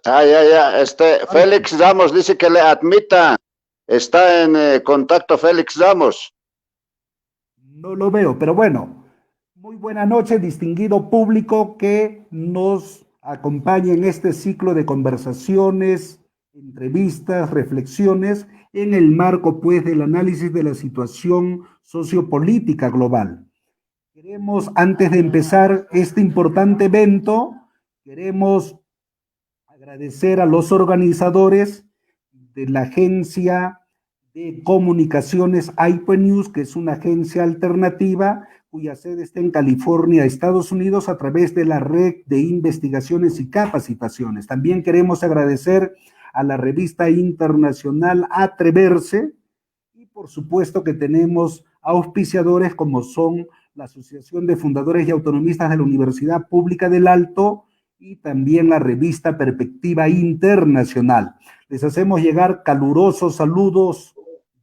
Ya. Félix Ramos dice que le admita. Está en contacto Félix Ramos. No lo veo, pero bueno, muy buena noche, distinguido público que nos acompaña en este ciclo de conversaciones, entrevistas, reflexiones en el marco, pues, del análisis de la situación sociopolítica global. Queremos, antes de empezar este importante evento, queremos agradecer a los organizadores de la agencia de comunicaciones iPenews, que es una agencia alternativa cuya sede está en California, Estados Unidos, a través de la red de investigaciones y capacitaciones. También queremos agradecer a la revista internacional Atreverse y por supuesto que tenemos auspiciadores como son la Asociación de Fundadores y Autonomistas de la Universidad Pública del Alto y también la revista Perspectiva Internacional. Les hacemos llegar calurosos saludos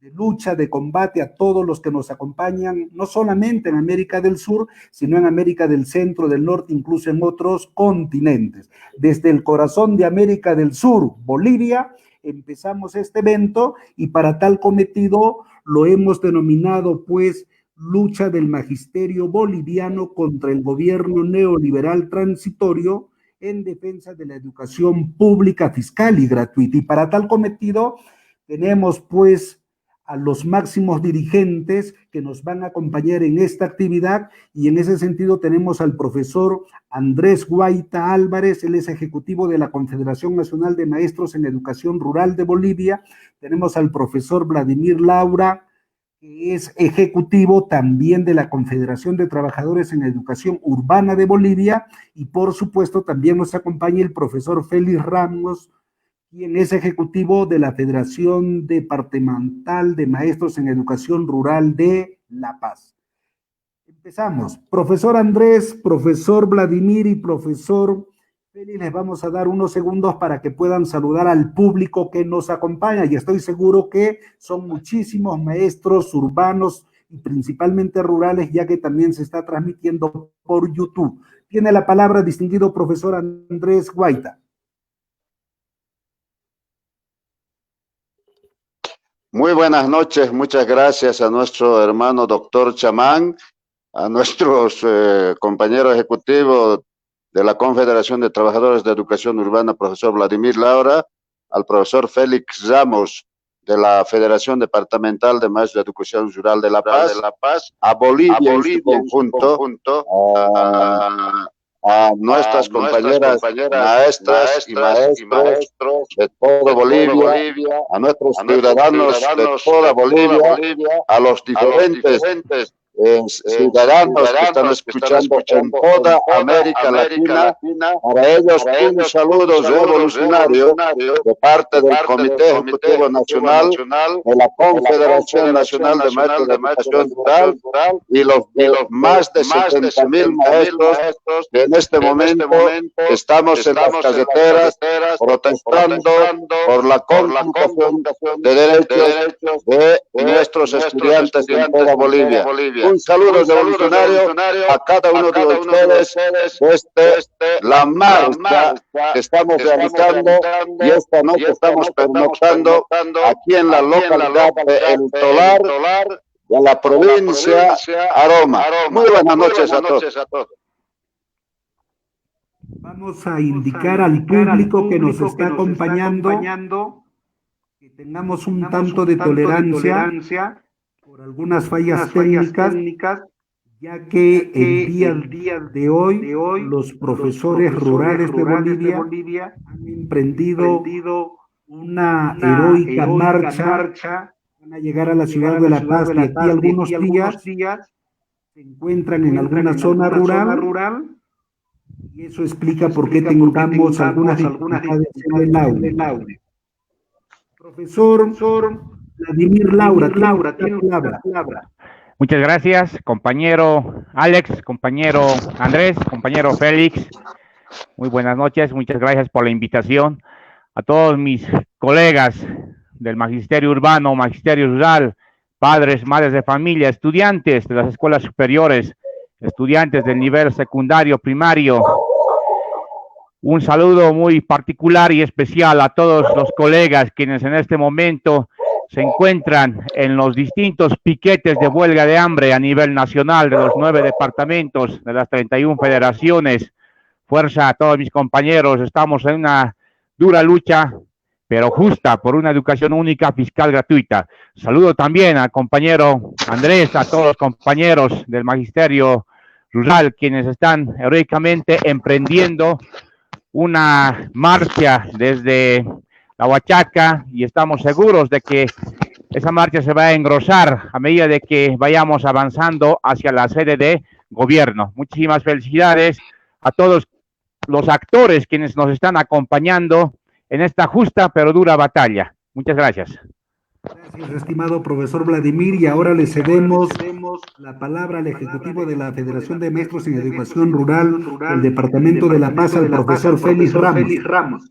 de lucha, de combate a todos los que nos acompañan, no solamente en América del Sur, sino en América del Centro, del Norte, incluso en otros continentes. Desde el corazón de América del Sur, Bolivia, empezamos este evento y para tal cometido lo hemos denominado, pues, lucha del magisterio boliviano contra el gobierno neoliberal transitorio en defensa de la educación pública, fiscal y gratuita. Y para tal cometido tenemos, pues, a los máximos dirigentes que nos van a acompañar en esta actividad y en ese sentido tenemos al profesor Andrés Guaita Álvarez, él es ejecutivo de la Confederación Nacional de Maestros en Educación Rural de Bolivia, tenemos al profesor Vladimir Laura, que es ejecutivo también de la Confederación de Trabajadores en Educación Urbana de Bolivia, y por supuesto también nos acompaña el profesor Félix Ramos, quien es ejecutivo de la Federación Departamental de Maestros en Educación Rural de La Paz. Empezamos. Profesor Andrés, profesor Vladimir y profesor Félix, les vamos a dar unos segundos para que puedan saludar al público que nos acompaña y estoy seguro que son muchísimos maestros urbanos y principalmente rurales, ya que también se está transmitiendo por YouTube. Tiene la palabra distinguido profesor Andrés Guaita. Muy buenas noches, muchas gracias a nuestro hermano doctor Chamán, a nuestros compañeros ejecutivos de la Confederación de Trabajadores de Educación Urbana, profesor Vladimir Laura, al profesor Félix Ramos, de la Federación Departamental de Maestros de Educación Rural de La Paz, a Bolivia en su conjunto, a nuestras compañeras maestras y maestros de todo Bolivia, a nuestros ciudadanos de toda Bolivia, a los diferentes ciudadanos que están escuchando en toda América Latina. Para ellos un saludo revolucionario de parte del Comité Ejecutivo Nacional de la Confederación Nacional de Maestros de Educación Rural y los más de 70,000 maestros que en este momento estamos en las carreteras protestando por la conculcación de derechos de nuestros estudiantes en toda Bolivia. Un saludo revolucionario a cada uno de ustedes desde la marcha que estamos realizando y esta noche estamos pernoctando aquí en la localidad de El Tolar, de la provincia Aroma. Muy buenas noches a todos. Vamos a indicar al público que nos está acompañando que tengamos un tanto de tolerancia por algunas fallas técnicas, ya que el día de hoy los profesores rurales de Bolivia han emprendido una heroica marcha, van a llegar a la ciudad de La Paz y aquí algunos días se encuentran en alguna zona rural y eso explica por qué tengamos algunas dificultades en el audio. Profesor Vladimir Laura, tiene la palabra. Muchas gracias, compañero Alex, compañero Andrés, compañero Félix. Muy buenas noches, muchas gracias por la invitación. A todos mis colegas del Magisterio Urbano, Magisterio Rural, padres, madres de familia, estudiantes de las escuelas superiores, estudiantes del nivel secundario, primario Un saludo muy particular y especial a todos los colegas quienes en este momento se encuentran en los distintos piquetes de huelga de hambre a nivel nacional de los 9 departamentos de las 31 federaciones. Fuerza a todos mis compañeros, estamos en una dura lucha, pero justa, por una educación única, fiscal, gratuita. Saludo también al compañero Andrés, a todos los compañeros del Magisterio Rural, quienes están heroicamente emprendiendo una marcha desde la Huachaca, y estamos seguros de que esa marcha se va a engrosar a medida de que vayamos avanzando hacia la sede de gobierno. Muchísimas felicidades a todos los actores quienes nos están acompañando en esta justa pero dura batalla. Muchas gracias. Gracias, estimado profesor Vladimir, y ahora le cedemos la palabra al Ejecutivo de la Federación de Maestros en Educación Rural del Departamento de La Paz, al profesor Félix Ramos.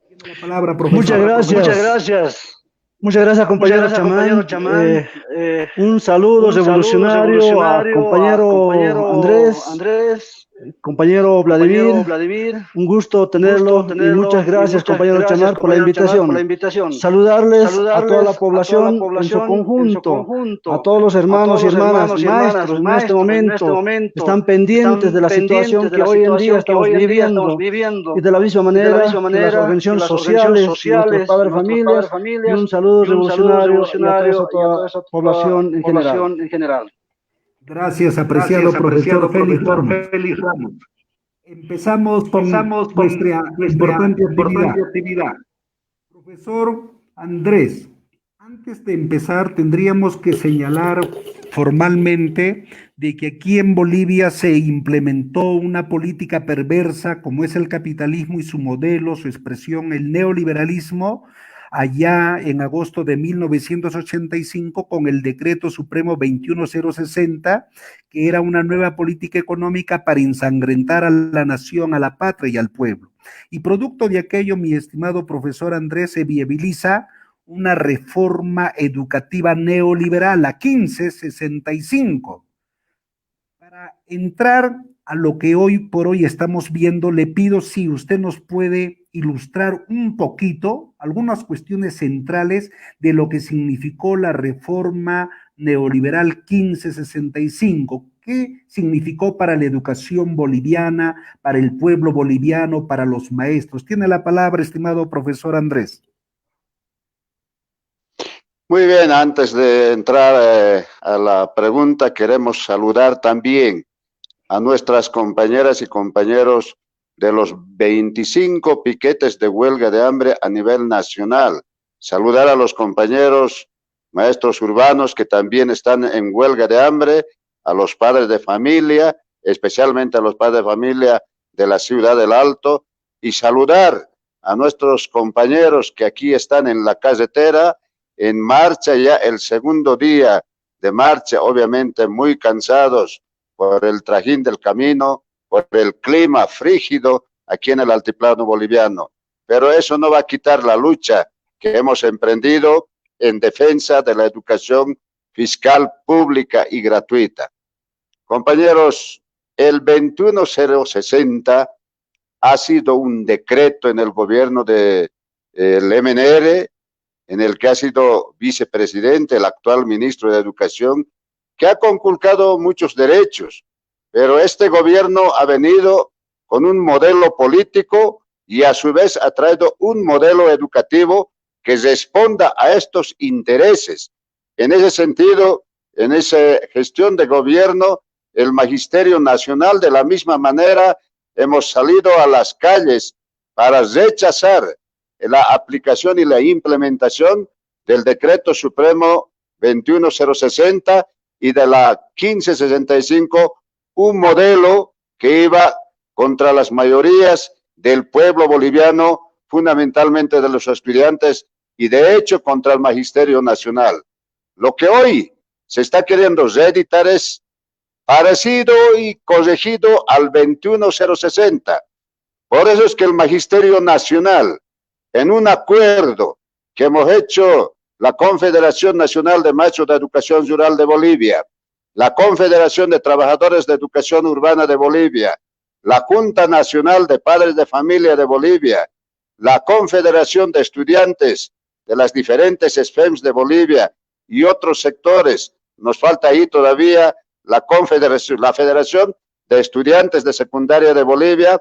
Tiene la palabra, profesor. Muchas gracias. Muchas gracias, compañero Chamán. Un saludo revolucionario a compañero Andrés, compañero Vladimir, un gusto tenerlo, y muchas gracias, compañero Chamán, por la invitación. Saludarles a toda la población en su conjunto, a todos los hermanos y hermanas maestros en este momento, están pendientes de la situación que hoy en día estamos viviendo, y de la misma manera las organizaciones sociales, nuestros padres familias, y un saludo revolucionario a toda la población en general. Gracias, apreciado profesor Félix Ramos. Empezamos con nuestra importante actividad. Profesor Andrés, antes de empezar tendríamos que señalar formalmente de que aquí en Bolivia se implementó una política perversa como es el capitalismo y su modelo, su expresión, el neoliberalismo, allá en agosto de 1985 con el Decreto Supremo 21060, que era una nueva política económica para ensangrentar a la nación, a la patria y al pueblo. Y producto de aquello, mi estimado profesor Andrés, se viabiliza una reforma educativa neoliberal, la 1565. Para entrar a lo que hoy por hoy estamos viendo, le pido si usted nos puede ilustrar un poquito algunas cuestiones centrales de lo que significó la reforma neoliberal 1565. ¿Qué significó para la educación boliviana, para el pueblo boliviano, para los maestros? Tiene la palabra, estimado profesor Andrés. Muy bien, antes de entrar a la pregunta, queremos saludar también a nuestras compañeras y compañeros de los 25 piquetes de huelga de hambre a nivel nacional. Saludar a los compañeros maestros urbanos que también están en huelga de hambre, a los padres de familia, especialmente a los padres de familia de la ciudad del Alto, y saludar a nuestros compañeros que aquí están en la carretera, en marcha ya el segundo día de marcha, obviamente muy cansados por el trajín del camino, por el clima frígido aquí en el altiplano boliviano. Pero eso no va a quitar la lucha que hemos emprendido en defensa de la educación fiscal pública y gratuita. Compañeros, el 21060 ha sido un decreto en el gobierno del MNR, en el que ha sido vicepresidente el actual ministro de Educación, que ha conculcado muchos derechos, pero este gobierno ha venido con un modelo político y a su vez ha traído un modelo educativo que responda a estos intereses. En ese sentido, en esa gestión de gobierno, el Magisterio Nacional, de la misma manera, hemos salido a las calles para rechazar la aplicación y la implementación del Decreto Supremo 21060 y de la 1565, un modelo que iba contra las mayorías del pueblo boliviano, fundamentalmente de los estudiantes, y de hecho contra el Magisterio Nacional. Lo que hoy se está queriendo reeditar es parecido y corregido al 21060. Por eso es que el Magisterio Nacional, en un acuerdo que hemos hecho la Confederación Nacional de Maestros de Educación Rural de Bolivia, la Confederación de Trabajadores de Educación Urbana de Bolivia, la Junta Nacional de Padres de Familia de Bolivia, la Confederación de Estudiantes de las diferentes SFEMs de Bolivia y otros sectores. Nos falta ahí todavía la Federación de Estudiantes de Secundaria de Bolivia,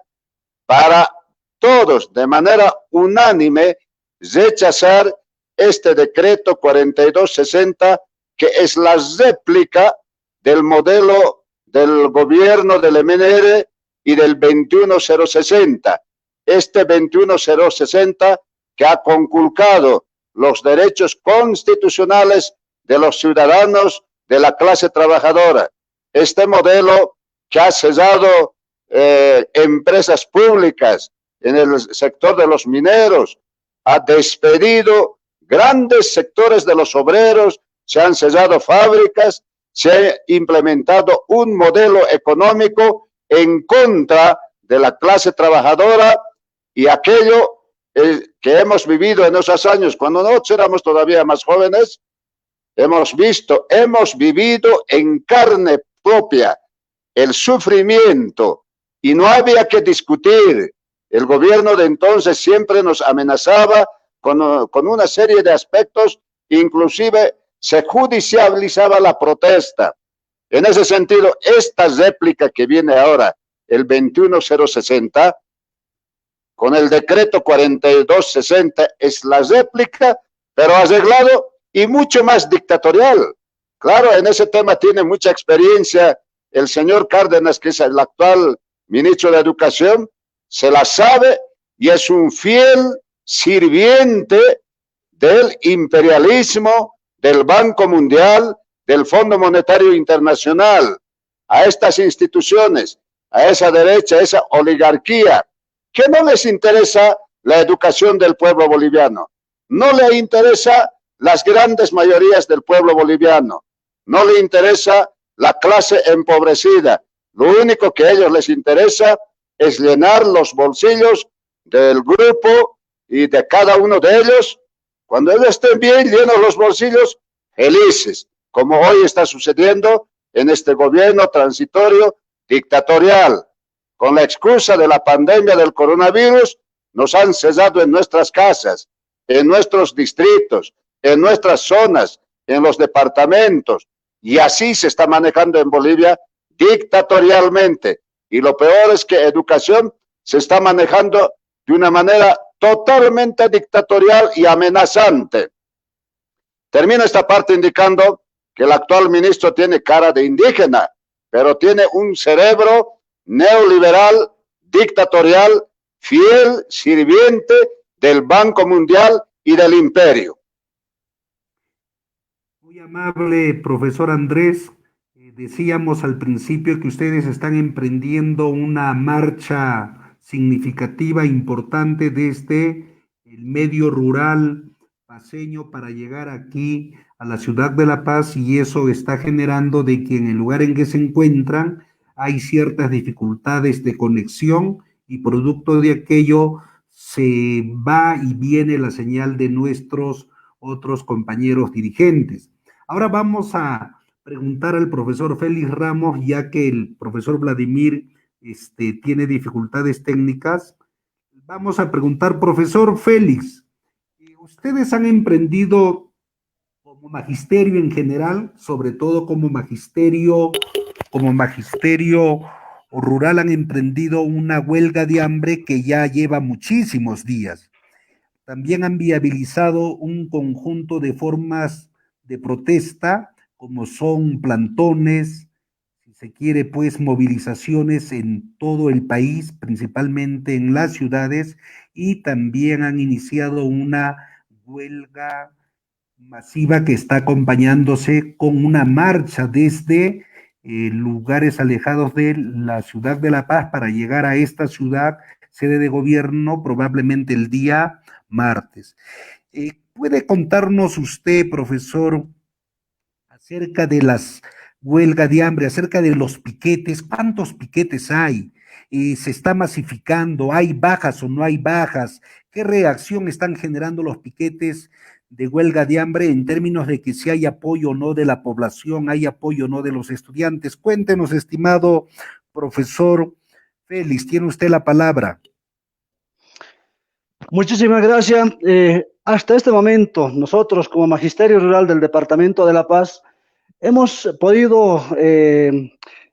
para todos de manera unánime rechazar este decreto 4260, que es la réplica del modelo del gobierno del MNR y del 21060. Este 21060 que ha conculcado los derechos constitucionales de los ciudadanos de la clase trabajadora. Este modelo que ha cesado empresas públicas en el sector de los mineros, ha despedido grandes sectores de los obreros, se han cesado fábricas, se ha implementado un modelo económico en contra de la clase trabajadora, y aquello que hemos vivido en esos años, cuando nosotros éramos todavía más jóvenes, hemos vivido en carne propia el sufrimiento, y no había que discutir. El gobierno de entonces siempre nos amenazaba con una serie de aspectos, inclusive se judicializaba la protesta. En ese sentido, esta réplica que viene ahora, el 21060, con el decreto 4260, es la réplica, pero arreglado y mucho más dictatorial. Claro, en ese tema tiene mucha experiencia el señor Cárdenas, que es el actual ministro de Educación, se la sabe y es un fiel sirviente del imperialismo, del Banco Mundial, del Fondo Monetario Internacional, a estas instituciones, a esa derecha, a esa oligarquía, que no les interesa la educación del pueblo boliviano, no le interesa las grandes mayorías del pueblo boliviano, no le interesa la clase empobrecida. Lo único que a ellos les interesa es llenar los bolsillos del grupo y de cada uno de ellos. Cuando ellos estén bien, llenos los bolsillos, felices, como hoy está sucediendo en este gobierno transitorio dictatorial. Con la excusa de la pandemia del coronavirus, nos han cesado en nuestras casas, en nuestros distritos, en nuestras zonas, en los departamentos, y así se está manejando en Bolivia dictatorialmente. Y lo peor es que educación se está manejando de una manera totalmente dictatorial y amenazante. Termino esta parte indicando que el actual ministro tiene cara de indígena, pero tiene un cerebro neoliberal, dictatorial, fiel sirviente del Banco Mundial y del imperio. Muy amable, profesor Andrés. Decíamos al principio que ustedes están emprendiendo una marcha significativa, importante desde el medio rural paceño para llegar aquí a la ciudad de La Paz, y eso está generando de que en el lugar en que se encuentran hay ciertas dificultades de conexión, y producto de aquello se va y viene la señal de nuestros otros compañeros dirigentes. Ahora vamos a preguntar al profesor Félix Ramos, ya que el profesor Vladimir tiene dificultades técnicas. Vamos a preguntar, profesor Félix, ustedes han emprendido como magisterio en general, sobre todo como magisterio rural, han emprendido una huelga de hambre que ya lleva muchísimos días. También han viabilizado un conjunto de formas de protesta, como son plantones, si se quiere, pues movilizaciones en todo el país, principalmente en las ciudades, y también han iniciado una huelga masiva que está acompañándose con una marcha desde lugares alejados de la ciudad de La Paz para llegar a esta ciudad, sede de gobierno, probablemente el día martes. ¿Puede contarnos usted, profesor, acerca de las huelgas de hambre, acerca de los piquetes? ¿Cuántos piquetes hay? ¿Se está masificando? ¿Hay bajas o no hay bajas? ¿Qué reacción están generando los piquetes de huelga de hambre en términos de que si hay apoyo o no de la población, hay apoyo o no de los estudiantes? Cuéntenos, estimado profesor Félix, tiene usted la palabra. Muchísimas gracias. Hasta este momento, nosotros como Magisterio Rural del Departamento de La Paz, hemos podido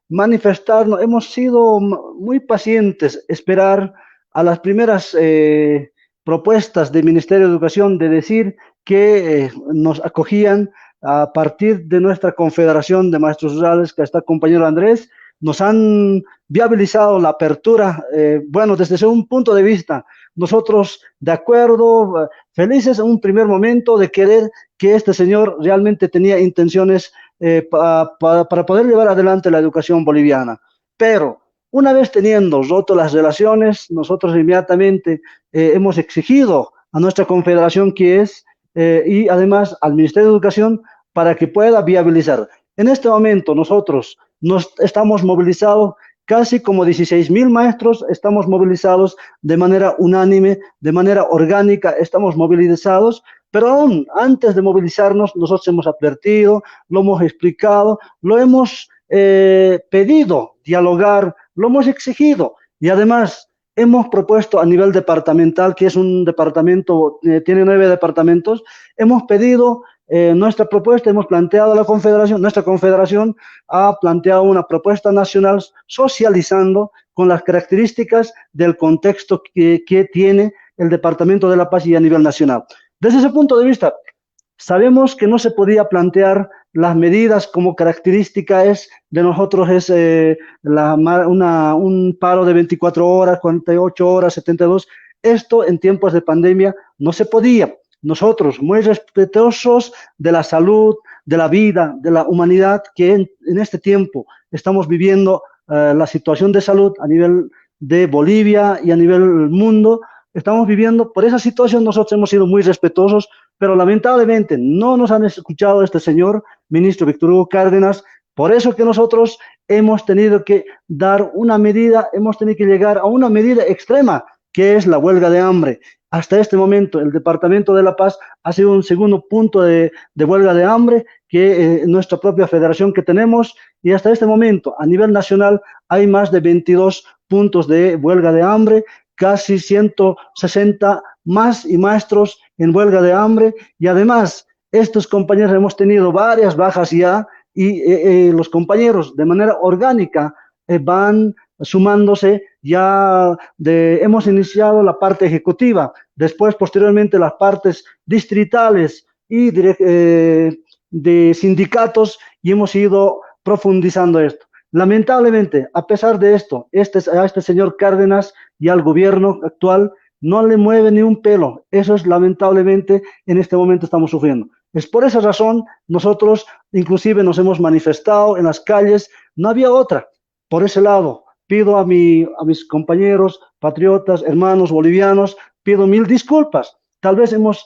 manifestarnos, hemos sido muy pacientes, esperar a las primeras propuestas del Ministerio de Educación de decir que nos acogían a partir de nuestra Confederación de Maestros Rurales, que está el compañero Andrés, nos han viabilizado la apertura, bueno, desde un punto de vista, nosotros de acuerdo, felices en un primer momento de querer que este señor realmente tenía intenciones para poder llevar adelante la educación boliviana. Pero una vez teniendo roto las relaciones, nosotros inmediatamente hemos exigido a nuestra confederación y además al Ministerio de Educación para que pueda viabilizar. En este momento nosotros nos estamos movilizados, casi como 16.000 maestros, estamos movilizados de manera unánime, de manera orgánica, estamos movilizados, pero aún antes de movilizarnos, nosotros hemos advertido, lo hemos explicado, lo hemos pedido dialogar, lo hemos exigido y además hemos propuesto a nivel departamental, que es un departamento, tiene 9 departamentos, hemos pedido nuestra propuesta, hemos planteado a la confederación, nuestra confederación ha planteado una propuesta nacional socializando con las características del contexto que tiene el Departamento de La Paz y a nivel nacional. Desde ese punto de vista, sabemos que no se podía plantear las medidas como característica de nosotros un paro de 24 horas, 48 horas, 72. Esto en tiempos de pandemia no se podía. Nosotros, muy respetuosos de la salud, de la vida, de la humanidad, que en este tiempo estamos viviendo la situación de salud a nivel de Bolivia y a nivel del mundo, estamos viviendo, por esa situación nosotros hemos sido muy respetuosos, pero lamentablemente no nos han escuchado este señor ministro Víctor Hugo Cárdenas, por eso que nosotros hemos tenido que dar una medida, hemos tenido que llegar a una medida extrema, que es la huelga de hambre. Hasta este momento, el Departamento de La Paz ha sido un segundo punto de huelga de hambre que nuestra propia federación que tenemos, y hasta este momento, a nivel nacional, hay más de 22 puntos de huelga de hambre, casi 160 más y maestros en huelga de hambre, y además, estos compañeros hemos tenido varias bajas ya, y los compañeros de manera orgánica van sumándose, hemos iniciado la parte ejecutiva, después posteriormente las partes distritales y de sindicatos, y hemos ido profundizando esto. Lamentablemente, a pesar de esto, a este señor Cárdenas y al gobierno actual no le mueve ni un pelo. Eso es lamentablemente en este momento estamos sufriendo. Es por esa razón nosotros inclusive nos hemos manifestado en las calles, no había otra. Por ese lado, pido a mis compañeros, patriotas, hermanos bolivianos, pido 1000 disculpas. Tal vez hemos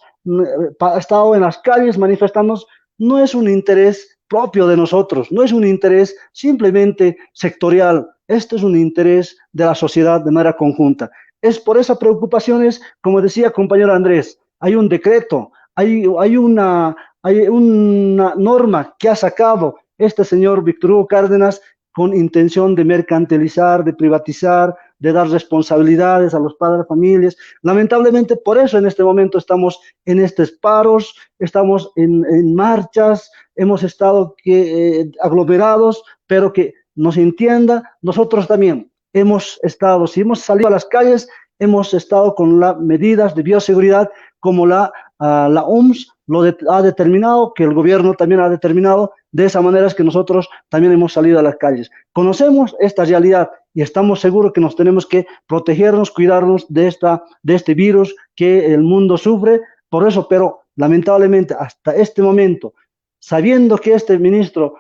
estado en las calles manifestándonos, no es un interés propio de nosotros, no es un interés simplemente sectorial, esto es un interés de la sociedad de manera conjunta. Es por esas preocupaciones, como decía compañero Andrés, hay un decreto, hay una norma que ha sacado este señor Víctor Hugo Cárdenas con intención de mercantilizar, de privatizar, de dar responsabilidades a los padres de familias. Lamentablemente, por eso en este momento estamos en estos paros, estamos en marchas, hemos estado aglomerados, pero que nos entienda, nosotros también hemos estado, si hemos salido a las calles, hemos estado con las medidas de bioseguridad como la OMS ha determinado, que el gobierno también ha determinado. De esa manera es que nosotros también hemos salido a las calles. Conocemos esta realidad y estamos seguros que nos tenemos que protegernos, cuidarnos de este virus que el mundo sufre. Por eso, pero lamentablemente hasta este momento, sabiendo que este ministro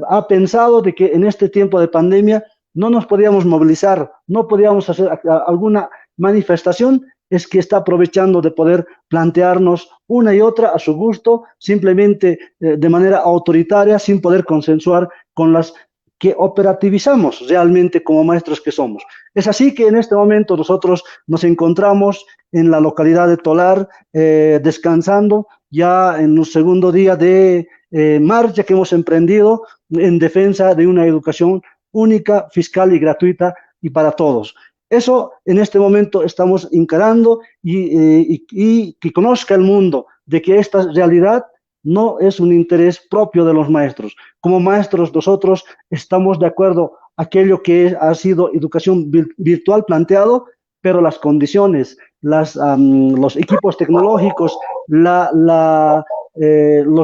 ha pensado de que en este tiempo de pandemia no nos podíamos movilizar, no podíamos hacer alguna manifestación, es que está aprovechando de poder plantearnos una y otra a su gusto, simplemente de manera autoritaria, sin poder consensuar con las que operativizamos realmente como maestros que somos. Es así que en este momento nosotros nos encontramos en la localidad de Tolar, descansando ya en un segundo día de marcha que hemos emprendido en defensa de una educación única, fiscal y gratuita, y para todos. Eso en este momento estamos encarando y que conozca el mundo de que esta realidad no es un interés propio de los maestros. Como maestros nosotros estamos de acuerdo a aquello que ha sido educación virtual planteado, pero las condiciones, los equipos tecnológicos, los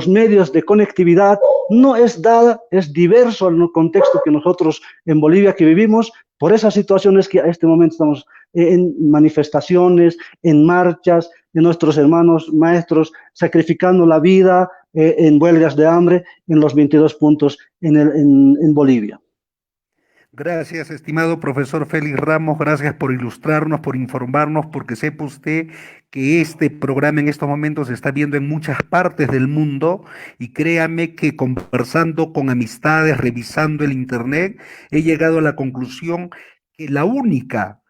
medios de conectividad, no es dada, es diverso en el contexto que nosotros en Bolivia que vivimos, por esas situaciones que a este momento estamos en manifestaciones, en marchas, de nuestros hermanos maestros sacrificando la vida en huelgas de hambre en los 22 puntos en Bolivia. Gracias, estimado profesor Félix Ramos, gracias por ilustrarnos, por informarnos, porque sepa usted que este programa en estos momentos se está viendo en muchas partes del mundo y créame que conversando con amistades, revisando el internet, he llegado a la conclusión que la única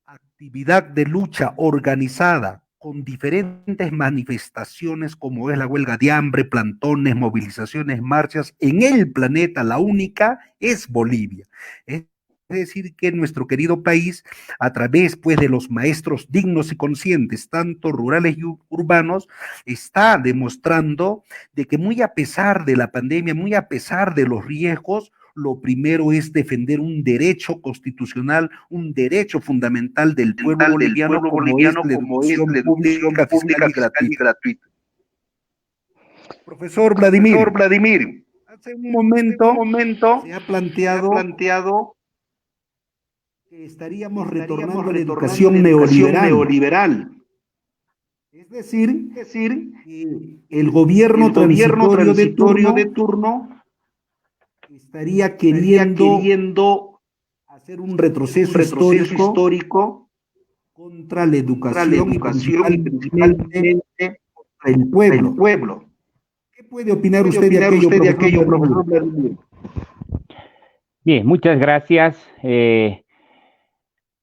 actividad de lucha organizada con diferentes manifestaciones como es la huelga de hambre, plantones, movilizaciones, marchas, en el planeta la única es Bolivia. Es decir, que nuestro querido país, a través pues de los maestros dignos y conscientes, tanto rurales y urbanos, está demostrando de que muy a pesar de la pandemia, muy a pesar de los riesgos, lo primero es defender un derecho constitucional, un derecho fundamental del pueblo boliviano, como es la educación pública, fiscal y gratuita. Profesor Vladimir, hace un momento se ha planteado que estaríamos retornando a la educación neoliberal. Es decir, que el gobierno transitorio de turno estaría queriendo hacer un retroceso histórico contra la educación y principalmente contra el pueblo. ¿Qué puede opinar usted de aquello, profesor Vladimir? Bien, muchas gracias.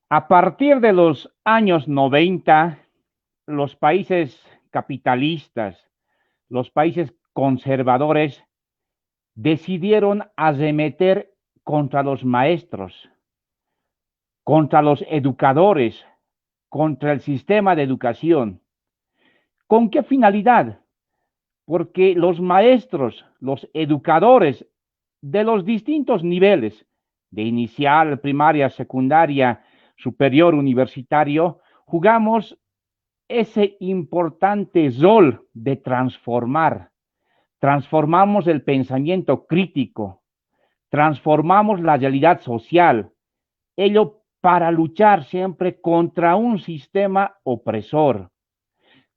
A partir de los años 90, los países capitalistas, los países conservadores, decidieron arremeter contra los maestros, contra los educadores, contra el sistema de educación. ¿Con qué finalidad? Porque los maestros, los educadores de los distintos niveles, de inicial, primaria, secundaria, superior, universitario, jugamos ese importante rol de transformar. Transformamos el pensamiento crítico, transformamos la realidad social, ello para luchar siempre contra un sistema opresor,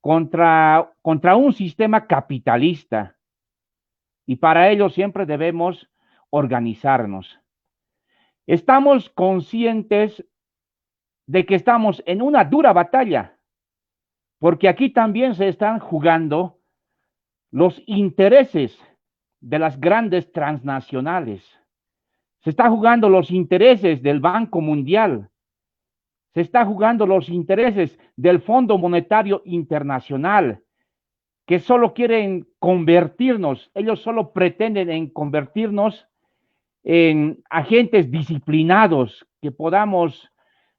contra un sistema capitalista. Y para ello siempre debemos organizarnos. Estamos conscientes de que estamos en una dura batalla, porque aquí también se están jugando los intereses de las grandes transnacionales. Se está jugando los intereses del Banco Mundial. Se está jugando los intereses del Fondo Monetario Internacional, que solo quieren convertirnos, ellos solo pretenden en convertirnos en agentes disciplinados, que podamos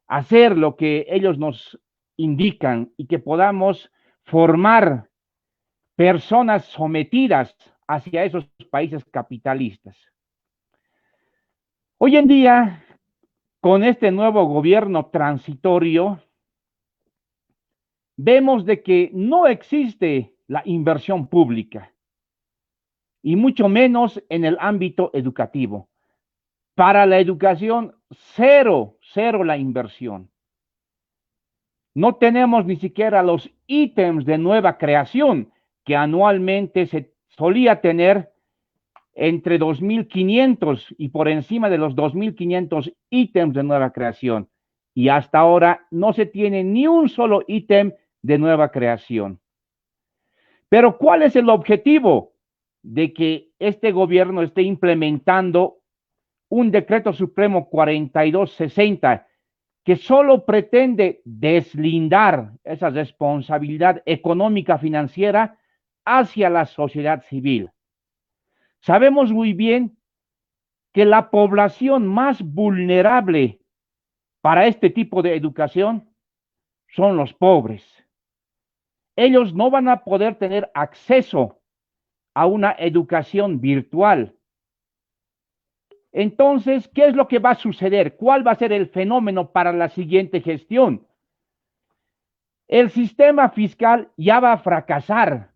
hacer lo que ellos nos indican y que podamos formar personas sometidas hacia esos países capitalistas. Hoy en día, con este nuevo gobierno transitorio, vemos de que no existe la inversión pública y mucho menos en el ámbito educativo. Para la educación, cero la inversión. No tenemos ni siquiera los ítems de nueva creación que anualmente se solía tener entre 2.500 y por encima de los 2.500 ítems de nueva creación. Y hasta ahora no se tiene ni un solo ítem de nueva creación. Pero ¿cuál es el objetivo de que este gobierno esté implementando un decreto supremo 4260 que solo pretende deslindar esa responsabilidad económica financiera hacia la sociedad civil? Sabemos muy bien que la población más vulnerable para este tipo de educación son los pobres. Ellos no van a poder tener acceso a una educación virtual. Entonces, ¿qué es lo que va a suceder? ¿Cuál va a ser el fenómeno para la siguiente gestión? El sistema fiscal ya va a fracasar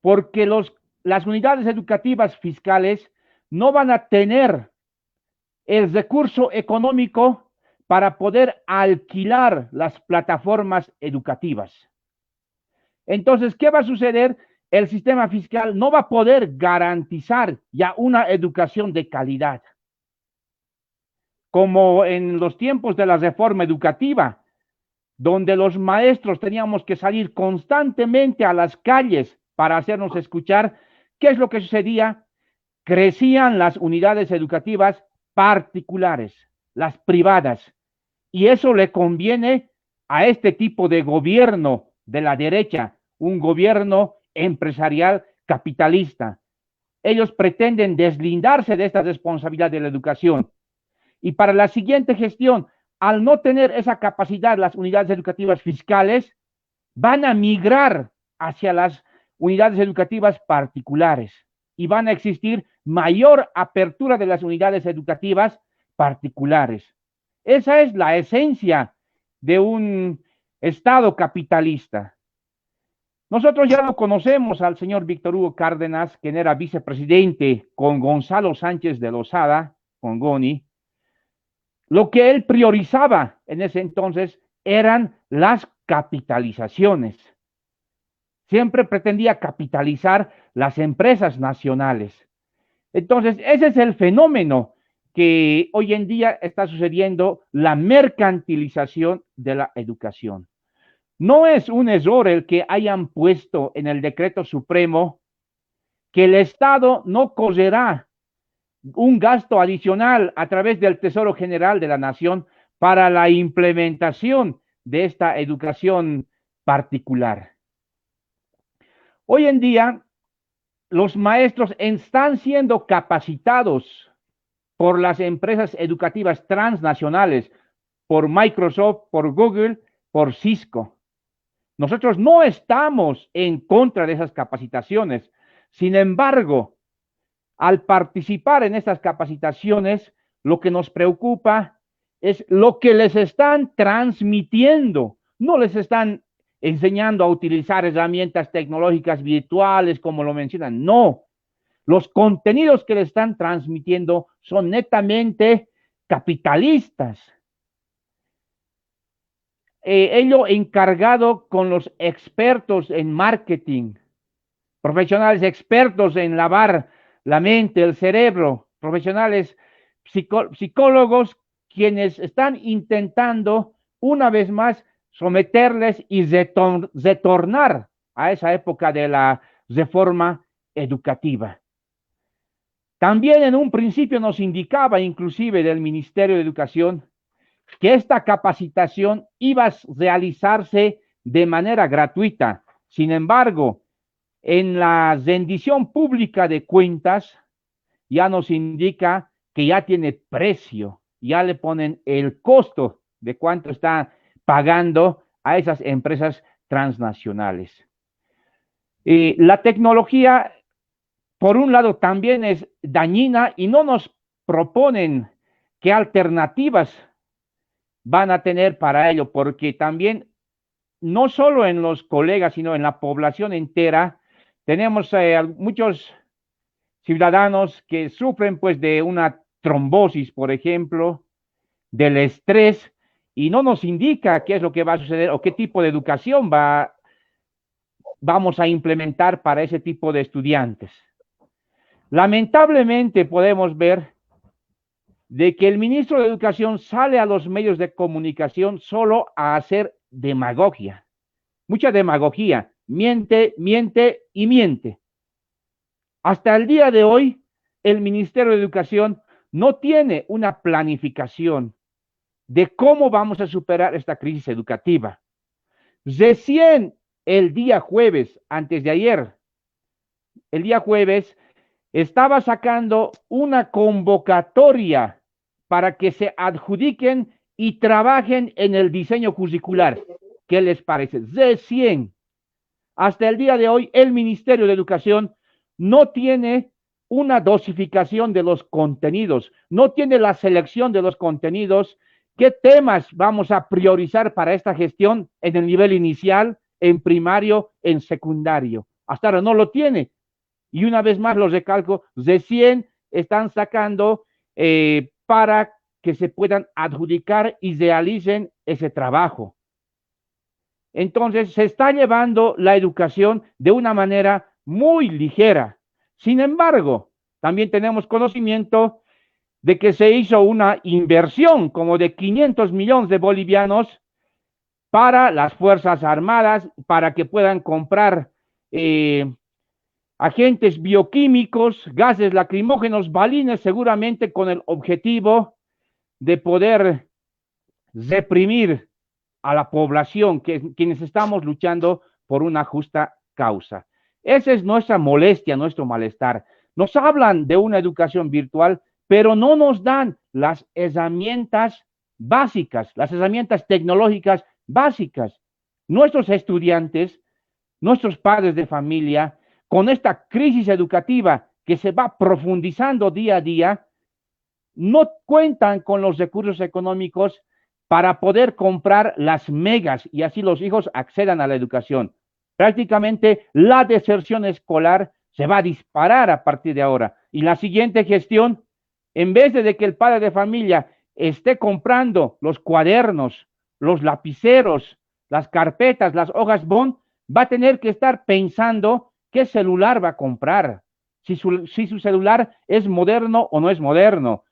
porque las unidades educativas fiscales no van a tener el recurso económico para poder alquilar las plataformas educativas. Entonces, ¿qué va a suceder? El sistema fiscal no va a poder garantizar ya una educación de calidad. Como en los tiempos de la reforma educativa, donde los maestros teníamos que salir constantemente a las calles para hacernos escuchar, ¿qué es lo que sucedía? Crecían las unidades educativas particulares, las privadas, y eso le conviene a este tipo de gobierno de la derecha, un gobierno empresarial capitalista. Ellos pretenden deslindarse de esta responsabilidad de la educación. Y para la siguiente gestión, al no tener esa capacidad las unidades educativas fiscales, van a migrar hacia las unidades educativas particulares y van a existir mayor apertura de las unidades educativas particulares. Esa es la esencia de un Estado capitalista. Nosotros ya lo conocemos al señor Víctor Hugo Cárdenas, quien era vicepresidente con Gonzalo Sánchez de Lozada, con Goni. Lo que él priorizaba en ese entonces eran las capitalizaciones. Siempre pretendía capitalizar las empresas nacionales. Entonces, ese es el fenómeno que hoy en día está sucediendo, la mercantilización de la educación. No es un error el que hayan puesto en el decreto supremo que el Estado no correrá un gasto adicional a través del Tesoro General de la Nación para la implementación de esta educación particular. Hoy en día, los maestros están siendo capacitados por las empresas educativas transnacionales, por Microsoft, por Google, por Cisco. Nosotros no estamos en contra de esas capacitaciones. Sin embargo, al participar en estas capacitaciones, lo que nos preocupa es lo que les están transmitiendo. No les están enseñando a utilizar herramientas tecnológicas virtuales, como lo mencionan. No. Los contenidos que les están transmitiendo son netamente capitalistas. Ello encargado con los expertos en marketing, profesionales expertos en lavar la mente, el cerebro, profesionales psicólogos, quienes están intentando una vez más someterles y retornar a esa época de la reforma educativa. También en un principio nos indicaba, inclusive del Ministerio de Educación, que esta capacitación iba a realizarse de manera gratuita. Sin embargo, en la rendición pública de cuentas ya nos indica que ya tiene precio, ya le ponen el costo de cuánto está pagando a esas empresas transnacionales. La tecnología, por un lado, también es dañina y no nos proponen qué alternativas van a tener para ello, porque también, no solo en los colegas, sino en la población entera, tenemos muchos ciudadanos que sufren pues de una trombosis, por ejemplo, del estrés, y no nos indica qué es lo que va a suceder o qué tipo de educación vamos a implementar para ese tipo de estudiantes. Lamentablemente podemos ver de que el ministro de Educación sale a los medios de comunicación solo a hacer demagogia, mucha demagogia, miente, miente y miente. Hasta el día de hoy, el Ministerio de Educación no tiene una planificación de cómo vamos a superar esta crisis educativa. Recién el día jueves, antes de ayer, el día jueves, estaba sacando una convocatoria para que se adjudiquen y trabajen en el diseño curricular. ¿Qué les parece? Recién, hasta el día de hoy, el Ministerio de Educación no tiene una dosificación de los contenidos, no tiene la selección de los contenidos. ¿Qué temas vamos a priorizar para esta gestión en el nivel inicial, en primario, en secundario? Hasta ahora no lo tiene. Y una vez más lo recalco, recién están sacando para que se puedan adjudicar y realicen ese trabajo. Entonces, se está llevando la educación de una manera muy ligera. Sin embargo, también tenemos conocimiento de que se hizo una inversión como de 500 millones de bolivianos para las Fuerzas Armadas, para que puedan comprar agentes bioquímicos, gases lacrimógenos, balines, seguramente con el objetivo de poder reprimir a la población, quienes estamos luchando por una justa causa. Esa es nuestra molestia, nuestro malestar. Nos hablan de una educación virtual, pero no nos dan las herramientas básicas, las herramientas tecnológicas básicas. Nuestros estudiantes, nuestros padres de familia, con esta crisis educativa que se va profundizando día a día, no cuentan con los recursos económicos para poder comprar las megas y así los hijos accedan a la educación. Prácticamente la deserción escolar se va a disparar a partir de ahora. Y la siguiente gestión, en vez de que el padre de familia esté comprando los cuadernos, los lapiceros, las carpetas, las hojas bond, va a tener que estar pensando qué celular va a comprar, si su celular es moderno o no es moderno,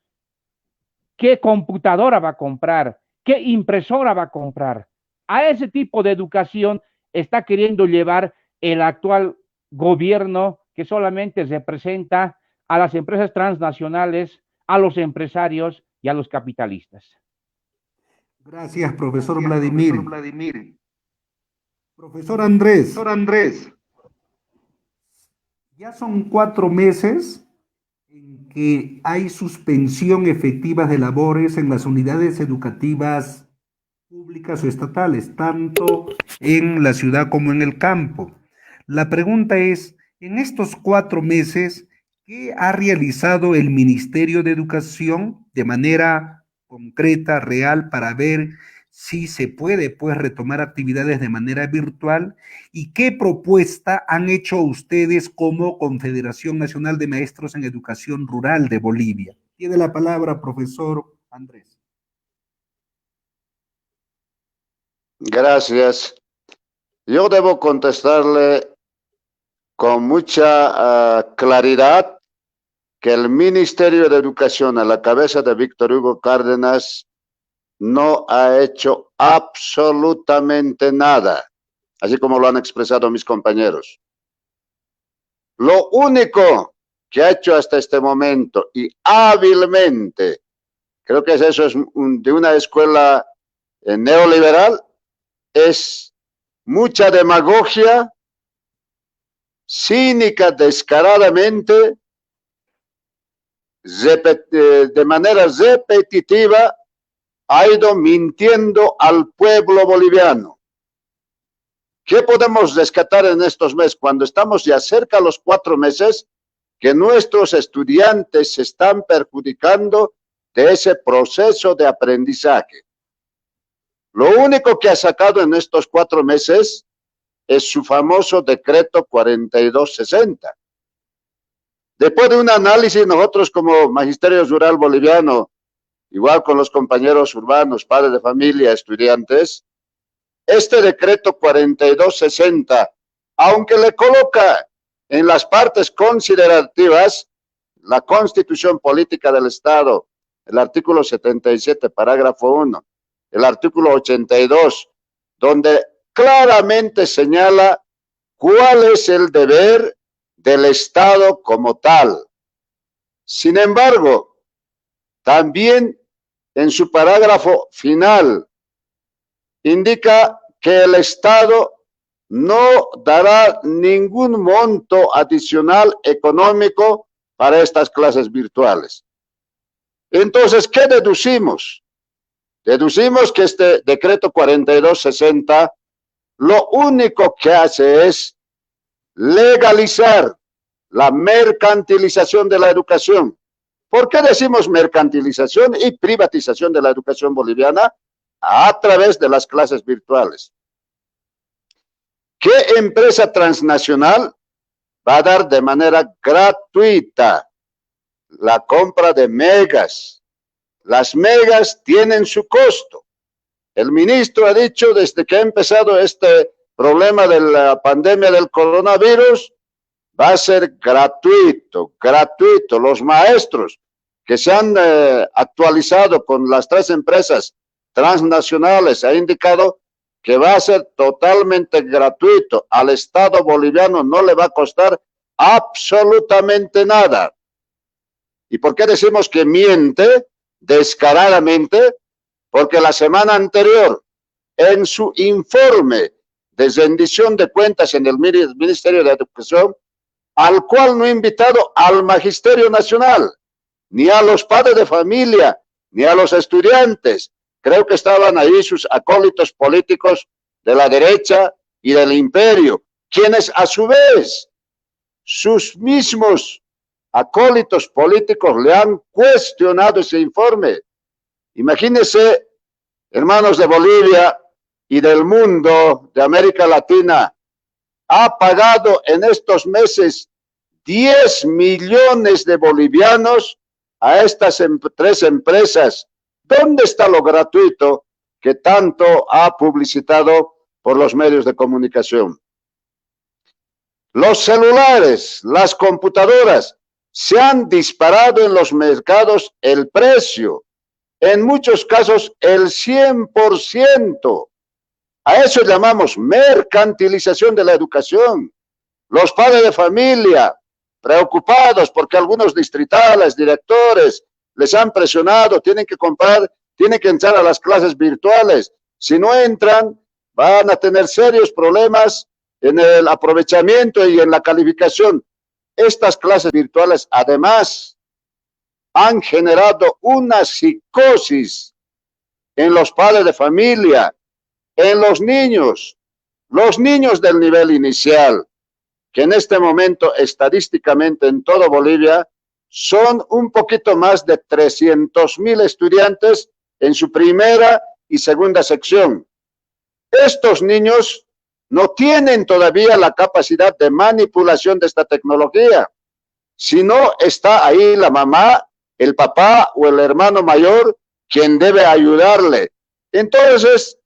qué computadora va a comprar, qué impresora va a comprar. A ese tipo de educación está queriendo llevar el actual gobierno, que solamente representa a las empresas transnacionales, a los empresarios y a los capitalistas. Gracias, profesor Vladimir. Profesor Andrés, ya son 4 meses en que hay suspensión efectiva de labores en las unidades educativas públicas o estatales, tanto en la ciudad como en el campo. La pregunta es, en estos 4 meses, ¿qué ha realizado el Ministerio de Educación de manera concreta, real, para ver si se puede, pues, retomar actividades de manera virtual? ¿Y qué propuesta han hecho ustedes como Confederación Nacional de Maestros en Educación Rural de Bolivia? Tiene la palabra, profesor Andrés. Gracias. Yo debo contestarle con mucha claridad que el Ministerio de Educación a la cabeza de Víctor Hugo Cárdenas no ha hecho absolutamente nada, así como lo han expresado mis compañeros. Lo único que ha hecho hasta este momento y hábilmente, creo que eso es de una escuela neoliberal, es mucha demagogia, cínica, descaradamente, de manera repetitiva, ha ido mintiendo al pueblo boliviano. ¿Qué podemos rescatar en estos meses? Cuando estamos ya cerca de los 4 meses, que nuestros estudiantes se están perjudicando de ese proceso de aprendizaje. Lo único que ha sacado en estos 4 meses es su famoso decreto 4260. Después de un análisis, nosotros como Magisterio Rural Boliviano, igual con los compañeros urbanos, padres de familia, estudiantes, este decreto 4260, aunque le coloca en las partes considerativas la Constitución Política del Estado, el artículo 77, parágrafo 1, el artículo 82, donde claramente señala cuál es el deber del Estado como tal. Sin embargo, también en su parágrafo final indica que el Estado no dará ningún monto adicional económico para estas clases virtuales. Entonces, ¿qué deducimos? Deducimos que este decreto 4260 lo único que hace es legalizar la mercantilización de la educación. ¿Por qué decimos mercantilización y privatización de la educación boliviana? A través de las clases virtuales. ¿Qué empresa transnacional va a dar de manera gratuita la compra de megas? Las megas tienen su costo. El ministro ha dicho desde que ha empezado este problema de la pandemia del coronavirus, va a ser gratuito, gratuito. Los maestros que se han actualizado con las 3 empresas transnacionales ha indicado que va a ser totalmente gratuito. Al Estado boliviano no le va a costar absolutamente nada. ¿Y por qué decimos que miente descaradamente? Porque la semana anterior, en su informe de rendición de cuentas en el Ministerio de Educación, al cual no ha invitado al Magisterio Nacional, ni a los padres de familia, ni a los estudiantes. Creo que estaban ahí sus acólitos políticos de la derecha y del imperio, quienes a su vez, sus mismos acólitos políticos le han cuestionado ese informe. Imagínense, hermanos de Bolivia y del mundo, de América Latina, ha pagado en estos meses 10 millones de bolivianos a estas 3 empresas. ¿Dónde está lo gratuito que tanto ha publicitado por los medios de comunicación? Los celulares, las computadoras, se han disparado en los mercados el precio, en muchos casos el 100%. A eso llamamos mercantilización de la educación. Los padres de familia, preocupados porque algunos distritales, directores, les han presionado, tienen que comprar, tienen que entrar a las clases virtuales. Si no entran, van a tener serios problemas en el aprovechamiento y en la calificación. Estas clases virtuales, además, han generado una psicosis en los padres de familia, en los niños del nivel inicial, que en este momento estadísticamente en todo Bolivia son un poquito más de 300,000 estudiantes en su primera y segunda sección. Estos niños no tienen todavía la capacidad de manipulación de esta tecnología, sino está ahí la mamá, el papá o el hermano mayor quien debe ayudarle. Entonces,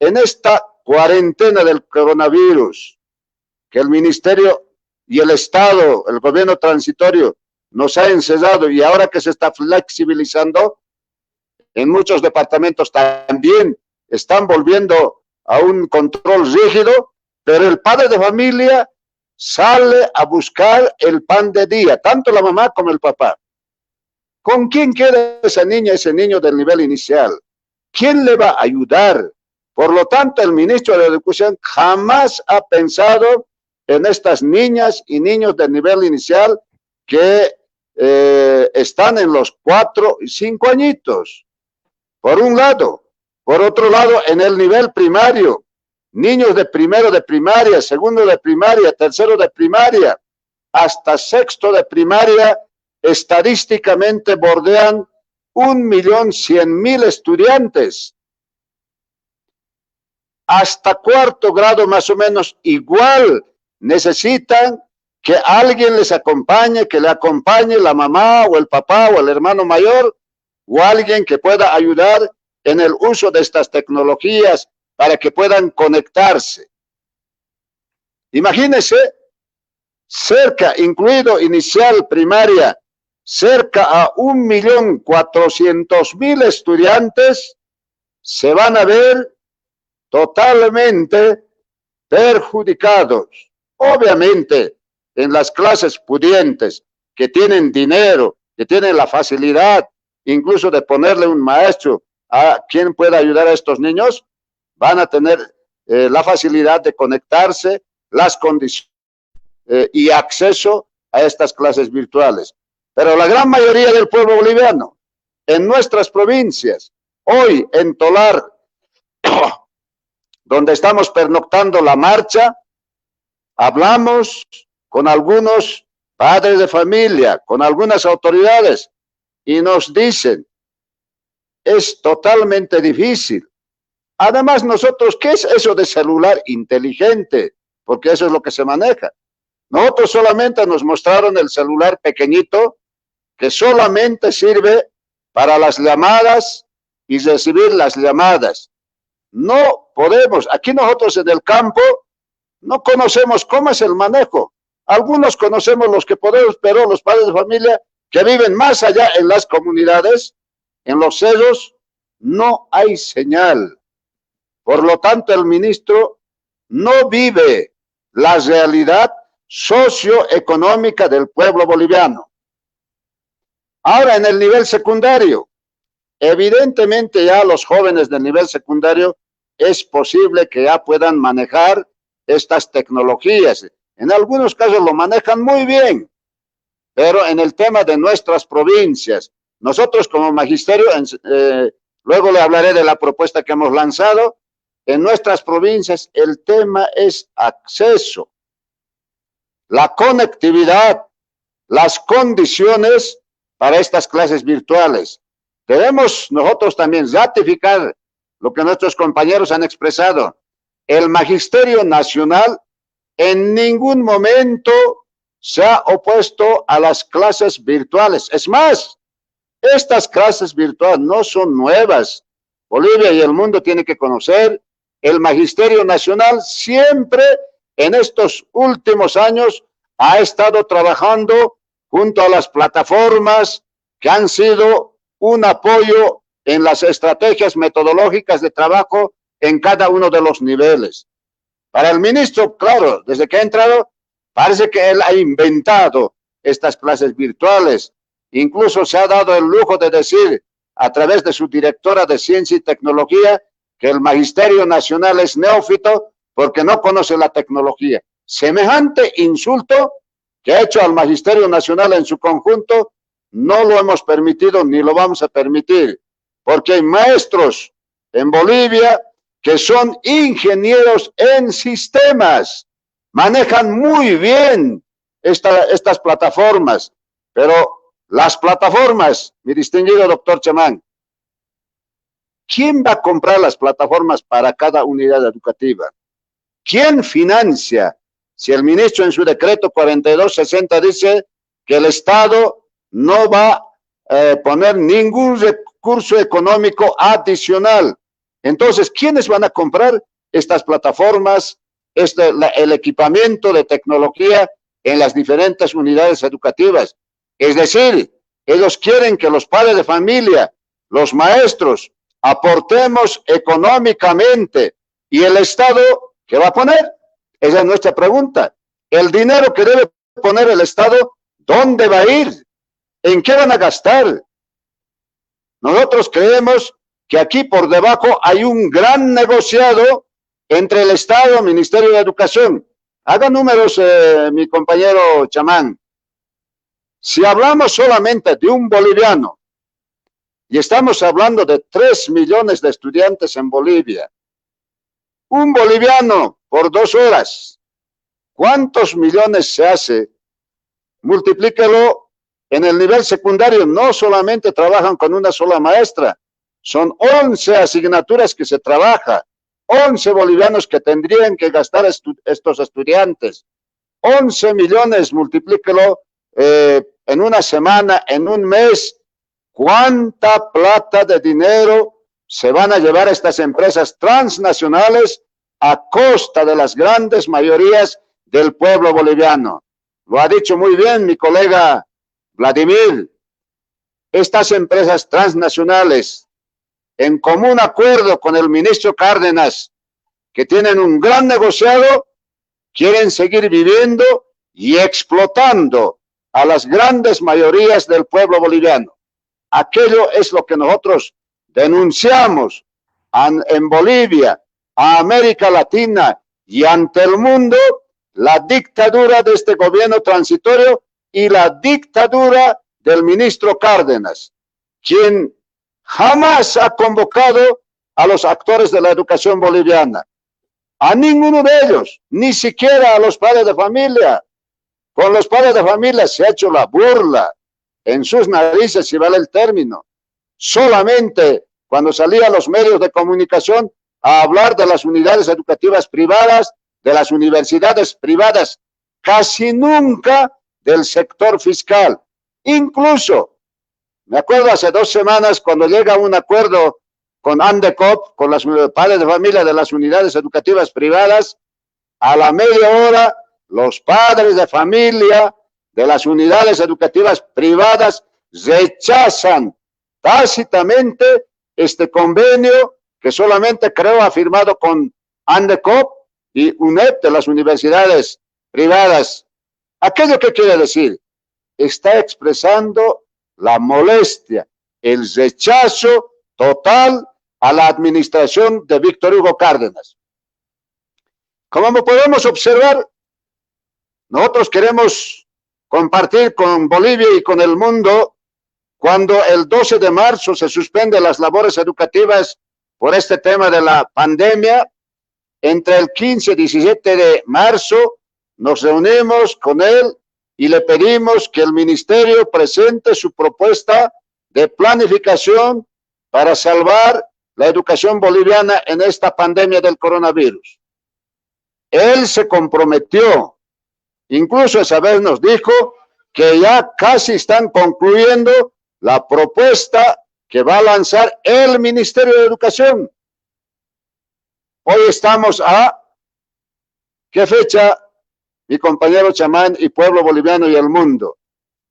en esta cuarentena del coronavirus, que el ministerio y el Estado, el gobierno transitorio, nos ha encerrado y ahora que se está flexibilizando, en muchos departamentos también están volviendo a un control rígido, pero el padre de familia sale a buscar el pan de día, tanto la mamá como el papá. ¿Con quién queda esa niña, ese niño del nivel inicial? ¿Quién le va a ayudar? Por lo tanto, el ministro de Educación jamás ha pensado en estas niñas y niños del nivel inicial que están en los 4 y 5 añitos, por un lado. Por otro lado, en el nivel primario, niños de primero de primaria, segundo de primaria, tercero de primaria, hasta sexto de primaria, estadísticamente bordean 1.100.000 estudiantes. Hasta cuarto grado más o menos igual necesitan que alguien les acompañe, que le acompañe la mamá o el papá o el hermano mayor o alguien que pueda ayudar en el uso de estas tecnologías para que puedan conectarse. Imagínense, cerca, incluido inicial, primaria, cerca a 1.400.000 estudiantes se van a ver totalmente perjudicados. Obviamente, en las clases pudientes, que tienen dinero, que tienen la facilidad, incluso de ponerle un maestro a quien pueda ayudar a estos niños, van a tener la facilidad de conectarse, las condiciones y acceso a estas clases virtuales. Pero la gran mayoría del pueblo boliviano, en nuestras provincias Hoy en Tolar, donde estamos pernoctando la marcha, hablamos con algunos padres de familia, con algunas autoridades, y nos dicen, es totalmente difícil. Además, nosotros, ¿qué es eso de celular inteligente? Porque eso es lo que se maneja. Nosotros solamente nos mostraron el celular pequeñito que solamente sirve para las llamadas y recibir las llamadas. No podemos, aquí nosotros en el campo no conocemos cómo es el manejo. Algunos conocemos los que podemos, pero los padres de familia que viven más allá en las comunidades, en los cerros, no hay señal. Por lo tanto, el ministro no vive la realidad socioeconómica del pueblo boliviano. Ahora, en el nivel secundario, evidentemente ya los jóvenes del nivel secundario es posible que ya puedan manejar estas tecnologías. En algunos casos lo manejan muy bien, pero en el tema de nuestras provincias, nosotros como magisterio, luego le hablaré de la propuesta que hemos lanzado, en nuestras provincias el tema es acceso, la conectividad, las condiciones para estas clases virtuales. Debemos nosotros también ratificar lo que nuestros compañeros han expresado. El Magisterio Nacional en ningún momento se ha opuesto a las clases virtuales. Es más, estas clases virtuales no son nuevas. Bolivia y el mundo tienen que conocer. El Magisterio Nacional siempre en estos últimos años ha estado trabajando junto a las plataformas que han sido un apoyo en las estrategias metodológicas de trabajo en cada uno de los niveles. Para el ministro, claro, desde que ha entrado, parece que él ha inventado estas clases virtuales. Incluso se ha dado el lujo de decir a través de su directora de Ciencia y Tecnología que el Magisterio Nacional es neófito porque no conoce la tecnología. Semejante insulto que ha hecho al Magisterio Nacional en su conjunto, no lo hemos permitido ni lo vamos a permitir, porque hay maestros en Bolivia que son ingenieros en sistemas, manejan muy bien estas plataformas, pero las plataformas, mi distinguido doctor Chamán, ¿quién va a comprar las plataformas para cada unidad educativa? ¿Quién financia? Si el ministro en su decreto 4260 dice que el Estado no va a poner ningún recurso económico adicional. Entonces, ¿quiénes van a comprar estas plataformas, el equipamiento de tecnología en las diferentes unidades educativas? Es decir, ellos quieren que los padres de familia, los maestros, aportemos económicamente. ¿Y el Estado qué va a poner? Esa es nuestra pregunta. El dinero que debe poner el Estado, ¿dónde va a ir? ¿En qué van a gastar? Nosotros creemos que aquí por debajo hay un gran negociado entre el Estado, Ministerio de Educación. Haga números, mi compañero Chamán. Si hablamos solamente de un boliviano, y estamos hablando de 3 millones de estudiantes en Bolivia, un boliviano por 2 horas, ¿cuántos millones se hace? Multiplíquelo. En el nivel secundario no solamente trabajan con una sola maestra, son 11 asignaturas que se trabaja, 11 bolivianos que tendrían que gastar estos estudiantes, 11 millones, multiplíquelo en una semana, en un mes, ¿cuánta plata de dinero se van a llevar estas empresas transnacionales a costa de las grandes mayorías del pueblo boliviano? Lo ha dicho muy bien mi colega Vladimir. Estas empresas transnacionales, en común acuerdo con el ministro Cárdenas, que tienen un gran negociado, quieren seguir viviendo y explotando a las grandes mayorías del pueblo boliviano. Aquello es lo que nosotros denunciamos en Bolivia, a América Latina y ante el mundo, la dictadura de este gobierno transitorio y la dictadura del ministro Cárdenas, quien jamás ha convocado a los actores de la educación boliviana, a ninguno de ellos, ni siquiera a los padres de familia. Con los padres de familia se ha hecho la burla en sus narices, si vale el término. Solamente cuando salían los medios de comunicación a hablar de las unidades educativas privadas, de las universidades privadas, casi nunca del sector fiscal. Incluso, me acuerdo hace 2 semanas cuando llega un acuerdo con ANDECOP, con los padres de familia de las unidades educativas privadas, a la media hora los padres de familia de las unidades educativas privadas rechazan tácitamente este convenio que solamente creo ha firmado con ANDECOP y UNEP de las universidades privadas. ¿Aquello que quiere decir? Está expresando la molestia, el rechazo total a la administración de Víctor Hugo Cárdenas. Como podemos observar, nosotros queremos compartir con Bolivia y con el mundo cuando el 12 de marzo se suspenden las labores educativas por este tema de la pandemia. Entre el 15 y 17 de marzo nos reunimos con él y le pedimos que el ministerio presente su propuesta de planificación para salvar la educación boliviana en esta pandemia del coronavirus. Él se comprometió, incluso esa vez nos dijo que ya casi están concluyendo la propuesta que va a lanzar el Ministerio de Educación. Hoy estamos a, ¿qué fecha? Mi compañero chamán y pueblo boliviano y el mundo.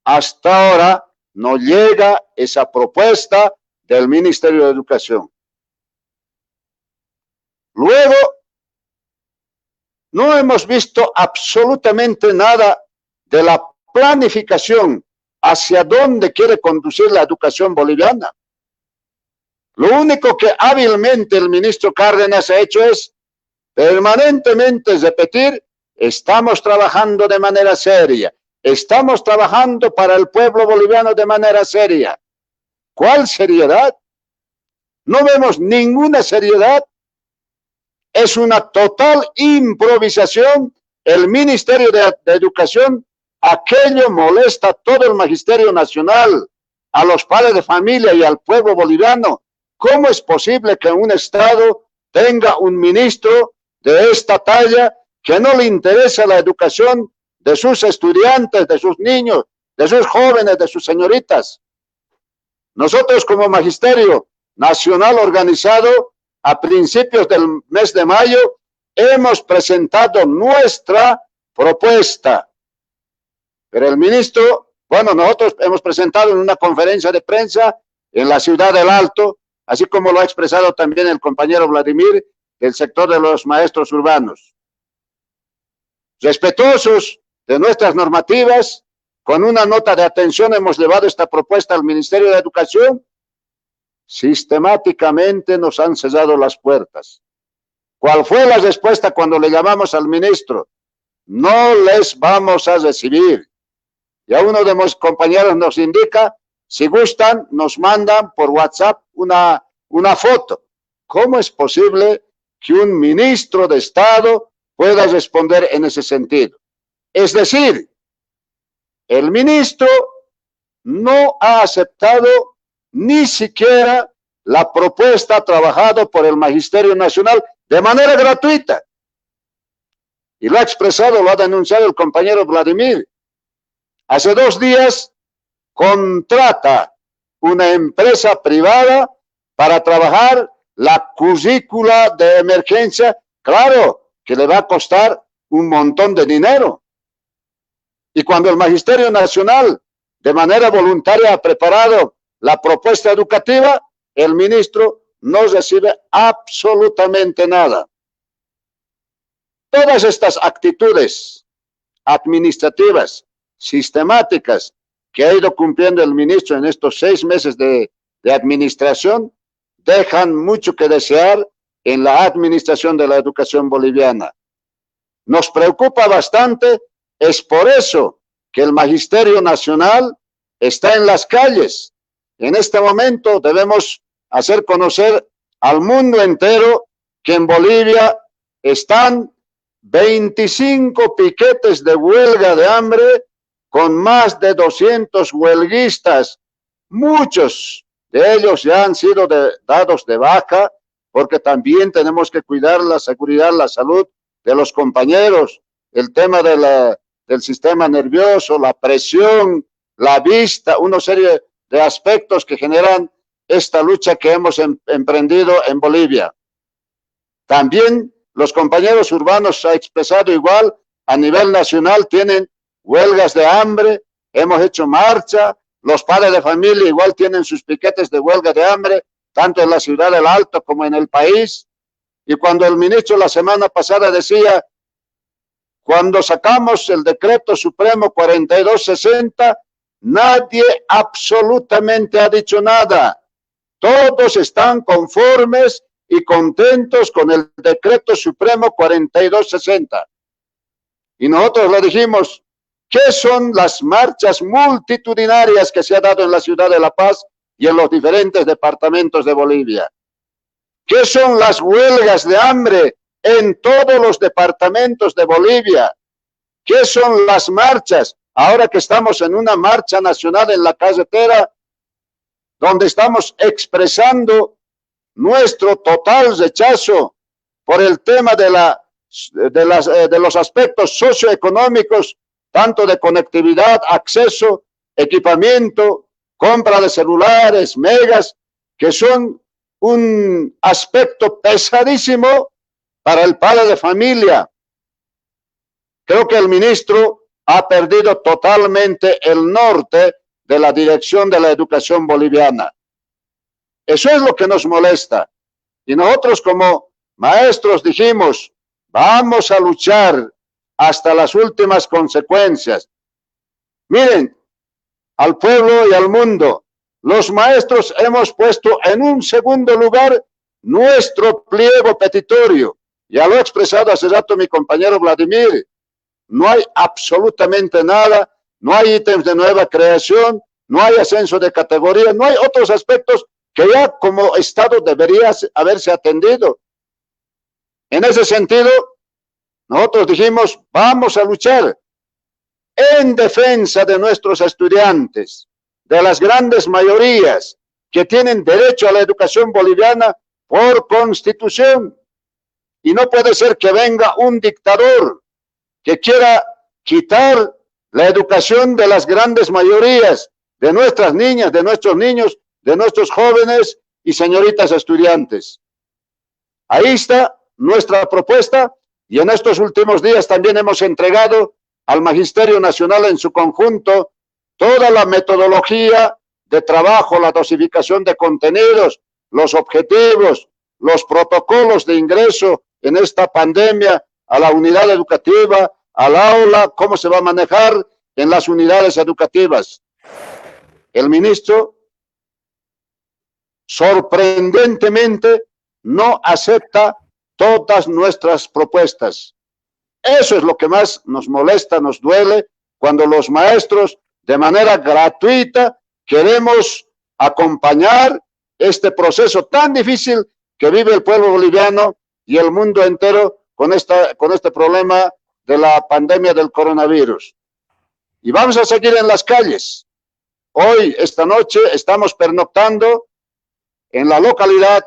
Hasta ahora no llega esa propuesta del Ministerio de Educación. Luego, no hemos visto absolutamente nada de la planificación hacia dónde quiere conducir la educación boliviana. Lo único que hábilmente el ministro Cárdenas ha hecho es permanentemente repetir: estamos trabajando de manera seria, estamos trabajando para el pueblo boliviano de manera seria. ¿Cuál seriedad? No vemos ninguna seriedad. Es una total improvisación. El Ministerio de Educación, aquello molesta a todo el Magisterio Nacional, a los padres de familia y al pueblo boliviano. ¿Cómo es posible que un Estado tenga un ministro de esta talla que no le interesa la educación de sus estudiantes, de sus niños, de sus jóvenes, de sus señoritas? Nosotros como Magisterio Nacional organizado, a principios del mes de mayo, hemos presentado nuestra propuesta. Pero el ministro, bueno, nosotros hemos presentado en una conferencia de prensa en la ciudad del Alto, así como lo ha expresado también el compañero Vladimir, del sector de los maestros urbanos. Respetuosos de nuestras normativas, con una nota de atención hemos llevado esta propuesta al Ministerio de Educación. Sistemáticamente nos han cerrado las puertas. ¿Cuál fue la respuesta cuando le llamamos al ministro? No les vamos a recibir. Y a uno de mis compañeros nos indica, si gustan, nos mandan por WhatsApp una foto. ¿Cómo es posible que un ministro de Estado pueda responder en ese sentido? Es decir, el ministro no ha aceptado ni siquiera la propuesta trabajada por el Magisterio Nacional de manera gratuita. Y lo ha expresado, lo ha denunciado el compañero Vladimir. Hace 2 días contrata una empresa privada para trabajar la currícula de emergencia. Claro que le va a costar un montón de dinero. Y cuando el Magisterio Nacional de manera voluntaria ha preparado la propuesta educativa, el ministro no recibe absolutamente nada. Todas estas actitudes administrativas, sistemáticas, que ha ido cumpliendo el ministro en estos 6 meses de administración, dejan mucho que desear en la administración de la educación boliviana. Nos preocupa bastante, es por eso que el Magisterio Nacional está en las calles. En este momento debemos hacer conocer al mundo entero que en Bolivia están 25 piquetes de huelga de hambre con más de 200 huelguistas. Muchos de ellos ya han sido dados de baja, porque también tenemos que cuidar la seguridad, la salud de los compañeros, el tema del sistema nervioso, la presión, la vista, una serie de aspectos que generan esta lucha que hemos emprendido en Bolivia. También los compañeros urbanos se ha expresado igual, a nivel nacional tienen huelgas de hambre, hemos hecho marcha, los padres de familia igual tienen sus piquetes de huelga de hambre, tanto en la ciudad del Alto como en el país. Y cuando el ministro la semana pasada decía, cuando sacamos el decreto supremo 4260, nadie absolutamente ha dicho nada. Todos están conformes y contentos con el decreto supremo 4260. Y nosotros le dijimos, ¿qué son las marchas multitudinarias que se ha dado en la ciudad de La Paz y en los diferentes departamentos de Bolivia? ¿Qué son las huelgas de hambre en todos los departamentos de Bolivia? ¿Qué son las marchas? Ahora que estamos en una marcha nacional en la carretera, donde estamos expresando nuestro total rechazo por el tema de los aspectos socioeconómicos, tanto de conectividad, acceso, equipamiento, compra de celulares, megas, que son un aspecto pesadísimo para el padre de familia. Creo que el ministro ha perdido totalmente el norte de la dirección de la educación boliviana. Eso es lo que nos molesta. Y nosotros como maestros dijimos, vamos a luchar hasta las últimas consecuencias. Miren, al pueblo y al mundo, los maestros hemos puesto en un segundo lugar nuestro pliego petitorio. Ya lo ha expresado hace rato mi compañero Vladimir. No hay absolutamente nada, no hay ítems de nueva creación, no hay ascenso de categoría, no hay otros aspectos que ya como Estado debería haberse atendido. En ese sentido, nosotros dijimos, vamos a luchar en defensa de nuestros estudiantes, de las grandes mayorías que tienen derecho a la educación boliviana por constitución. Y no puede ser que venga un dictador que quiera quitar la educación de las grandes mayorías, de nuestras niñas, de nuestros niños, de nuestros jóvenes y señoritas estudiantes. Ahí está nuestra propuesta y en estos últimos días también hemos entregado al Magisterio Nacional en su conjunto toda la metodología de trabajo, la dosificación de contenidos, los objetivos, los protocolos de ingreso en esta pandemia a la unidad educativa, al aula, cómo se va a manejar en las unidades educativas. El ministro sorprendentemente no acepta todas nuestras propuestas. Eso es lo que más nos molesta, nos duele, cuando los maestros de manera gratuita queremos acompañar este proceso tan difícil que vive el pueblo boliviano y el mundo entero con este problema de la pandemia del coronavirus. Y vamos a seguir en las calles. Hoy, esta noche, estamos pernoctando en la localidad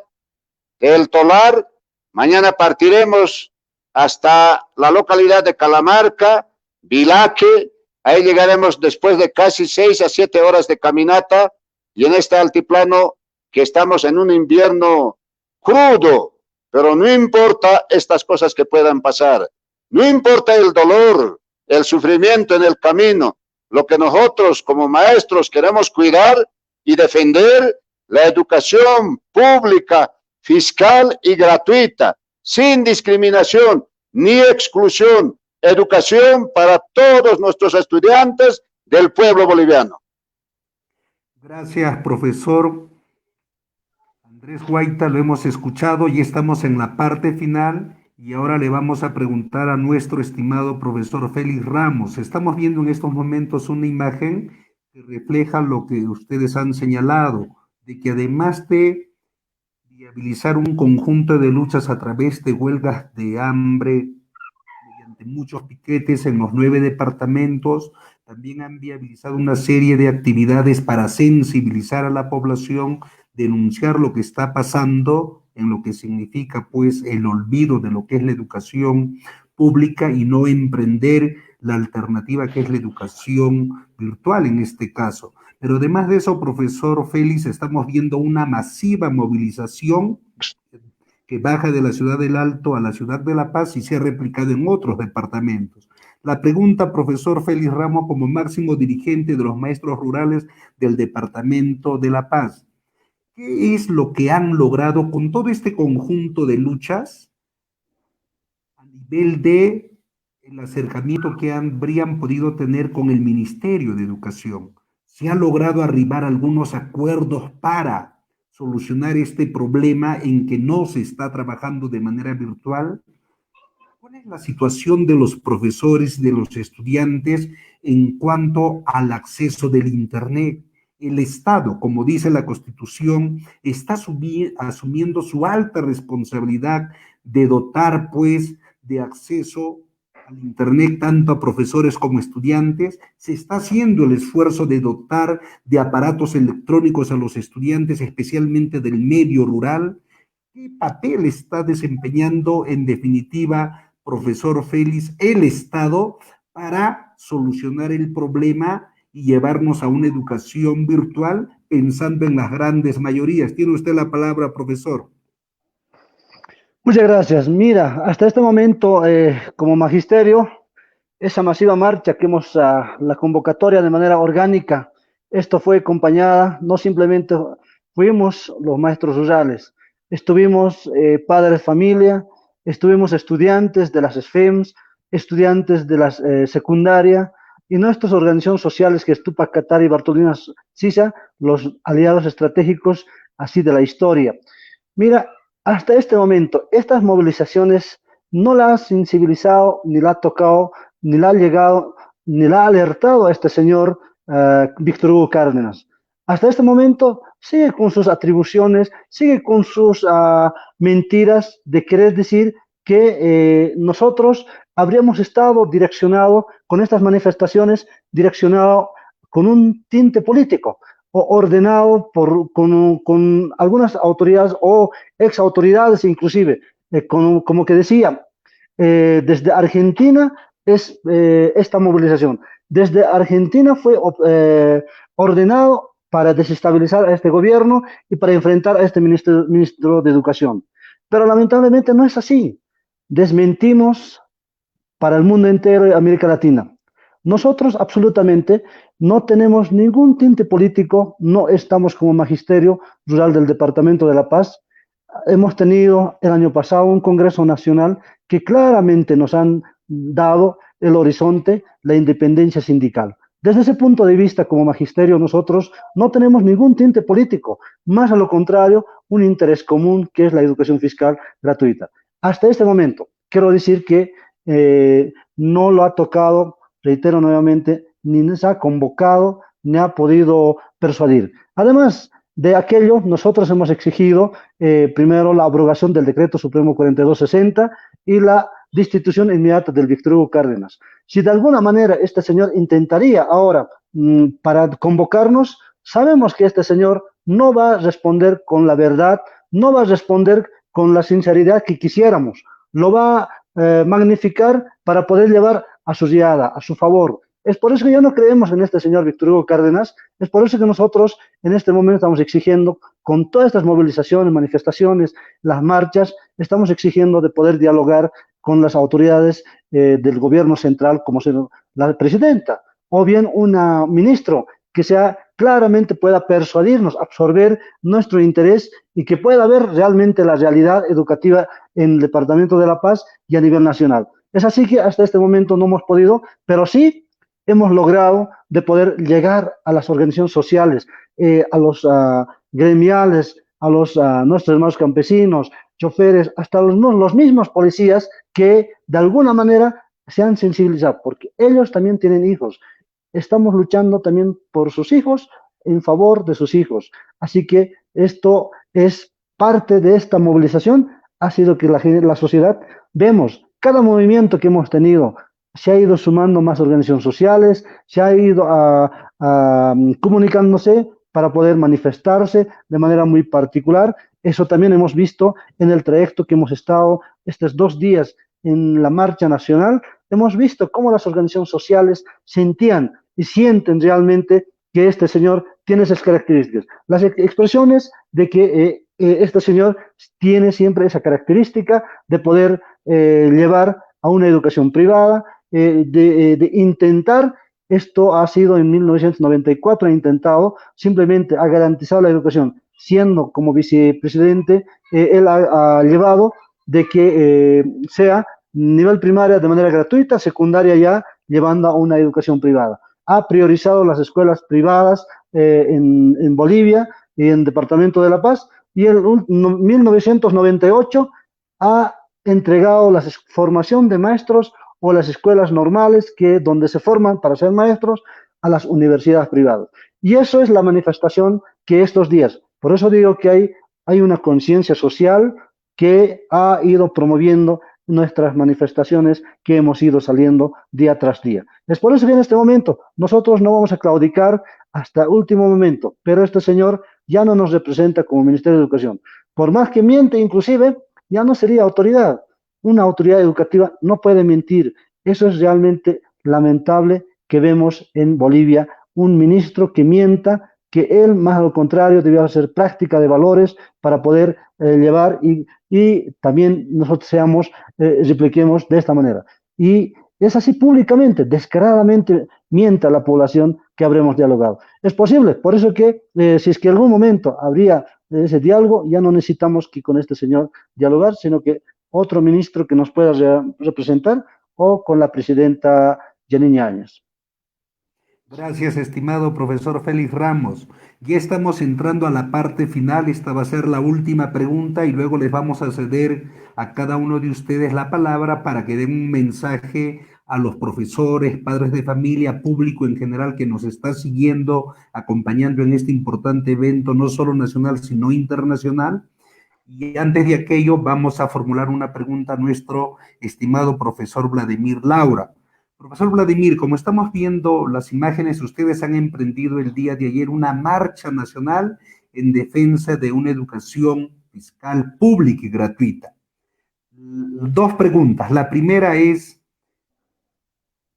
de El Tolar. Mañana partiremos hasta la localidad de Calamarca, Vilaque. Ahí llegaremos después de casi 6 a 7 horas de caminata y en este altiplano que estamos en un invierno crudo, pero no importa estas cosas que puedan pasar. No importa el dolor, el sufrimiento en el camino. Lo que nosotros como maestros queremos cuidar y defender la educación pública, fiscal y gratuita, sin discriminación ni exclusión. Educación para todos nuestros estudiantes del pueblo boliviano. Gracias, profesor Andrés Guaita, lo hemos escuchado y estamos en la parte final. Y ahora le vamos a preguntar a nuestro estimado profesor Félix Ramos. Estamos viendo en estos momentos una imagen que refleja lo que ustedes han señalado, de que además de viabilizar un conjunto de luchas a través de huelgas de hambre, mediante muchos piquetes en los 9 departamentos. También han viabilizado una serie de actividades para sensibilizar a la población, denunciar lo que está pasando en lo que significa pues el olvido de lo que es la educación pública y no emprender la alternativa que es la educación virtual en este caso. Pero además de eso, profesor Félix, estamos viendo una masiva movilización que baja de la ciudad del Alto a la ciudad de La Paz y se ha replicado en otros departamentos. La pregunta, profesor Félix Ramos, como máximo dirigente de los maestros rurales del departamento de La Paz, ¿qué es lo que han logrado con todo este conjunto de luchas a nivel de el acercamiento que habrían podido tener con el Ministerio de Educación? ¿Se ha logrado arribar a algunos acuerdos para solucionar este problema en que no se está trabajando de manera virtual? ¿Cuál es la situación de los profesores y de los estudiantes en cuanto al acceso del Internet? El Estado, como dice la Constitución, está asumiendo su alta responsabilidad de dotar, pues, de acceso al Internet tanto a profesores como estudiantes. Se está haciendo el esfuerzo de dotar de aparatos electrónicos a los estudiantes, especialmente del medio rural. ¿Qué papel está desempeñando, en definitiva, profesor Félix, el Estado para solucionar el problema y llevarnos a una educación virtual pensando en las grandes mayorías? Tiene usted la palabra, profesor. Muchas gracias. Mira, hasta este momento, como magisterio, esa masiva marcha que hemos, la convocatoria de manera orgánica, esto fue acompañada, no simplemente fuimos los maestros rurales, estuvimos padres de familia, estuvimos estudiantes de las SFEMS, estudiantes de la secundaria y nuestras organizaciones sociales que es Tupac Katari y Bartolina Sisa, los aliados estratégicos así de la historia. Mira, hasta este momento, estas movilizaciones no la ha sensibilizado, ni la ha tocado, ni la ha llegado, ni la ha alertado a este señor Víctor Hugo Cárdenas. Hasta este momento sigue con sus atribuciones, sigue con sus mentiras de querer decir que nosotros habríamos estado direccionado con estas manifestaciones, direccionado con un tinte político o ordenado con algunas autoridades o ex autoridades inclusive, como que decía, desde Argentina es esta movilización. Desde Argentina fue ordenado para desestabilizar a este gobierno y para enfrentar a este ministro de Educación. Pero lamentablemente no es así. Desmentimos para el mundo entero y América Latina. Nosotros absolutamente no tenemos ningún tinte político, no estamos como magisterio rural del Departamento de La Paz. Hemos tenido el año pasado un Congreso Nacional que claramente nos han dado el horizonte, la independencia sindical. Desde ese punto de vista, como magisterio, nosotros no tenemos ningún tinte político, más a lo contrario, un interés común que es la educación fiscal gratuita. Hasta este momento, quiero decir que no lo ha tocado, reitero nuevamente, ni nos ha convocado, ni ha podido persuadir. Además de aquello, nosotros hemos exigido primero la abrogación del Decreto Supremo 4260 y la destitución inmediata del Víctor Hugo Cárdenas. Si de alguna manera este señor intentaría ahora para convocarnos, sabemos que este señor no va a responder con la verdad, no va a responder con la sinceridad que quisiéramos, lo va a magnificar para poder llevar a su guiada, a su favor. Es por eso que ya no creemos en este señor Víctor Hugo Cárdenas, es por eso que nosotros en este momento estamos exigiendo, con todas estas movilizaciones, manifestaciones, las marchas, estamos exigiendo de poder dialogar con las autoridades del gobierno central, como sea la presidenta, o bien un ministro que sea claramente pueda persuadirnos, absorber nuestro interés y que pueda ver realmente la realidad educativa en el Departamento de La Paz y a nivel nacional. Es así que hasta este momento no hemos podido, pero sí hemos logrado de poder llegar a las organizaciones sociales, a los gremiales, a los nuestros hermanos campesinos, choferes, hasta los mismos policías que de alguna manera se han sensibilizado, porque ellos también tienen hijos. Estamos luchando también por sus hijos, en favor de sus hijos. Así que esto es parte de esta movilización ha sido que la sociedad, vemos, cada movimiento que hemos tenido, se ha ido sumando más organizaciones sociales, se ha ido comunicándose para poder manifestarse de manera muy particular. Eso también hemos visto en el trayecto que hemos estado estos 2 días en la marcha nacional. Hemos visto cómo las organizaciones sociales sentían y sienten realmente que este señor tiene esas características. Las expresiones de que este señor tiene siempre esa característica de poder llevar a una educación privada, de intentar, esto ha sido en 1994, ha intentado simplemente a garantizar la educación, siendo como vicepresidente, él ha llevado de que sea nivel primaria de manera gratuita, secundaria ya llevando a una educación privada. Ha priorizado las escuelas privadas en Bolivia y en el Departamento de La Paz, y en 1998 ha entregado la formación de maestros o las escuelas normales donde se forman para ser maestros a las universidades privadas. Y eso es la manifestación que estos días, por eso digo que hay una conciencia social que ha ido promoviendo nuestras manifestaciones que hemos ido saliendo día tras día. Es por eso que en este momento nosotros no vamos a claudicar hasta el último momento, pero este señor ya no nos representa como Ministerio de Educación. Por más que miente, inclusive, ya no sería autoridad. Una autoridad educativa no puede mentir. Eso es realmente lamentable que vemos en Bolivia, un ministro que mienta, que él, más al contrario, debió hacer práctica de valores para poder llevar y también nosotros repliquemos de esta manera. Y es así públicamente, descaradamente miente a la población que habremos dialogado. Es posible, por eso que si es que en algún momento habría ese diálogo, ya no necesitamos que con este señor dialogar, sino que otro ministro que nos pueda representar o con la presidenta Janine Áñez. Gracias, estimado profesor Félix Ramos. Ya estamos entrando a la parte final. Esta va a ser la última pregunta y luego les vamos a ceder a cada uno de ustedes la palabra para que den un mensaje a los profesores, padres de familia, público en general que nos está siguiendo, acompañando en este importante evento, no solo nacional, sino internacional. Y antes de aquello, vamos a formular una pregunta a nuestro estimado profesor Vladimir Laura. Profesor Vladimir, como estamos viendo las imágenes, ustedes han emprendido el día de ayer una marcha nacional en defensa de una educación fiscal pública y gratuita. Dos preguntas. La primera es,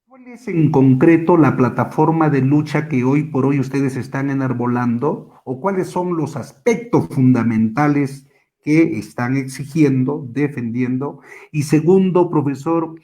¿cuál es en concreto la plataforma de lucha que hoy por hoy ustedes están enarbolando o cuáles son los aspectos fundamentales que están exigiendo, defendiendo? Y segundo, profesor,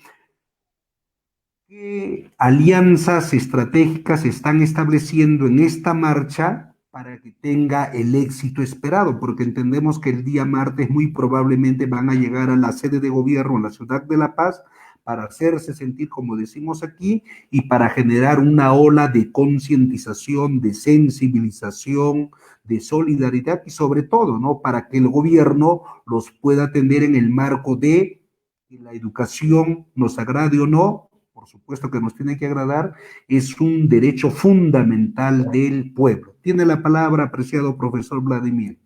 ¿qué alianzas estratégicas se están estableciendo en esta marcha para que tenga el éxito esperado? Porque entendemos que el día martes muy probablemente van a llegar a la sede de gobierno en la ciudad de La Paz para hacerse sentir, como decimos aquí, y para generar una ola de concientización, de sensibilización, de solidaridad y sobre todo, ¿no?, para que el gobierno los pueda atender en el marco de que la educación, nos agrade o no, por supuesto que nos tiene que agradar, es un derecho fundamental del pueblo. Tiene la palabra, apreciado profesor Vladimir.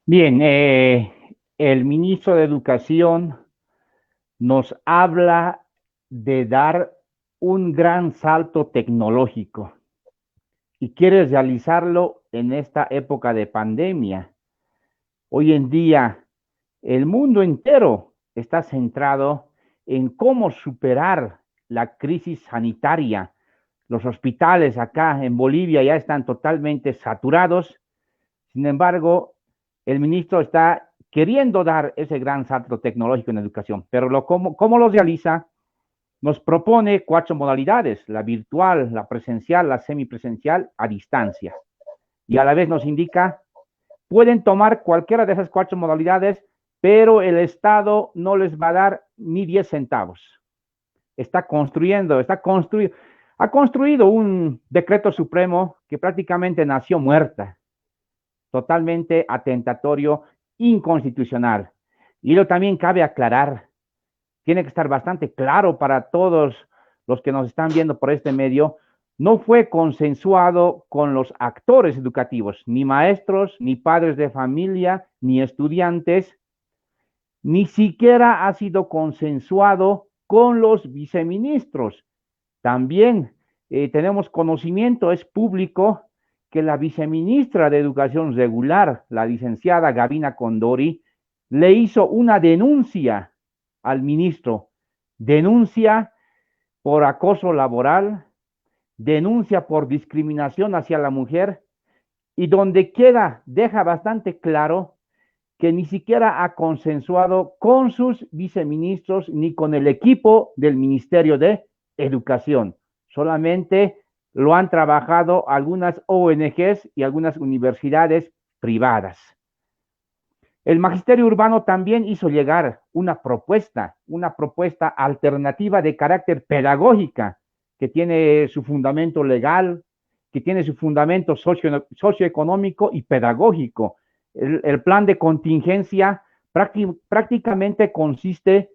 Bien, el ministro de Educación nos habla de dar un gran salto tecnológico y quiere realizarlo en esta época de pandemia. Hoy en día, el mundo entero está centrado en cómo superar la crisis sanitaria. Los hospitales acá en Bolivia ya están totalmente saturados. Sin embargo, el ministro está queriendo dar ese gran salto tecnológico en educación, pero ¿cómo lo realiza? Nos propone 4 modalidades: la virtual, la presencial, la semipresencial, a distancia. Y a la vez nos indica, pueden tomar cualquiera de esas 4 modalidades, pero el Estado no les va a dar ni 10 centavos. Ha construido un decreto supremo que prácticamente nació muerta, totalmente atentatorio, inconstitucional. Y lo también cabe aclarar, tiene que estar bastante claro para todos los que nos están viendo por este medio, no fue consensuado con los actores educativos, ni maestros, ni padres de familia, ni estudiantes, ni siquiera ha sido consensuado con los viceministros. También tenemos conocimiento, es público, que la viceministra de Educación Regular, la licenciada Gavina Condori, le hizo una denuncia al ministro, denuncia por acoso laboral, denuncia por discriminación hacia la mujer, y donde queda, deja bastante claro que ni siquiera ha consensuado con sus viceministros ni con el equipo del Ministerio de Educación. Solamente lo han trabajado algunas ONGs y algunas universidades privadas. El Magisterio Urbano también hizo llegar una propuesta alternativa de carácter pedagógica, que tiene su fundamento legal, que tiene su fundamento socioeconómico y pedagógico. El plan de contingencia prácticamente consiste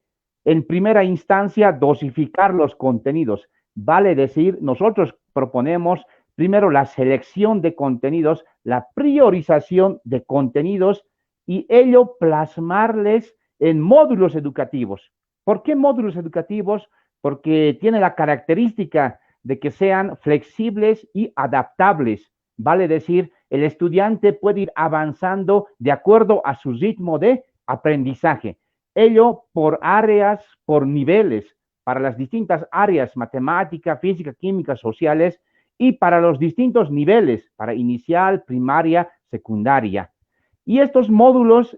en primera instancia dosificar los contenidos. Vale decir, nosotros proponemos primero la selección de contenidos, la priorización de contenidos y ello plasmarles en módulos educativos. ¿Por qué módulos educativos? Porque tiene la característica de que sean flexibles y adaptables. Vale decir, el estudiante puede ir avanzando de acuerdo a su ritmo de aprendizaje. Ello por áreas, por niveles, para las distintas áreas, matemática, física, química, sociales, y para los distintos niveles, para inicial, primaria, secundaria. Y estos módulos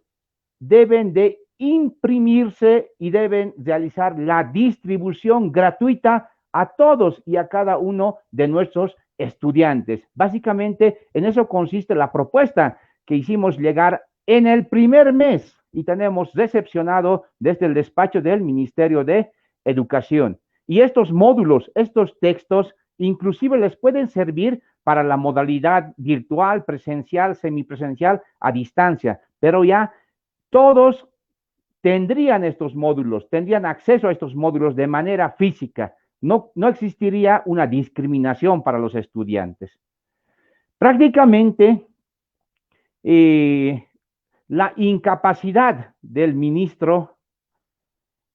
deben de imprimirse y deben realizar la distribución gratuita a todos y a cada uno de nuestros estudiantes. Básicamente, en eso consiste la propuesta que hicimos llegar en el primer mes y tenemos recepcionado desde el despacho del Ministerio de Educación. Y estos módulos, estos textos, inclusive les pueden servir para la modalidad virtual, presencial, semipresencial, a distancia, pero ya todos tendrían estos módulos, tendrían acceso a estos módulos de manera física. No existiría una discriminación para los estudiantes. Prácticamente, la incapacidad del ministro,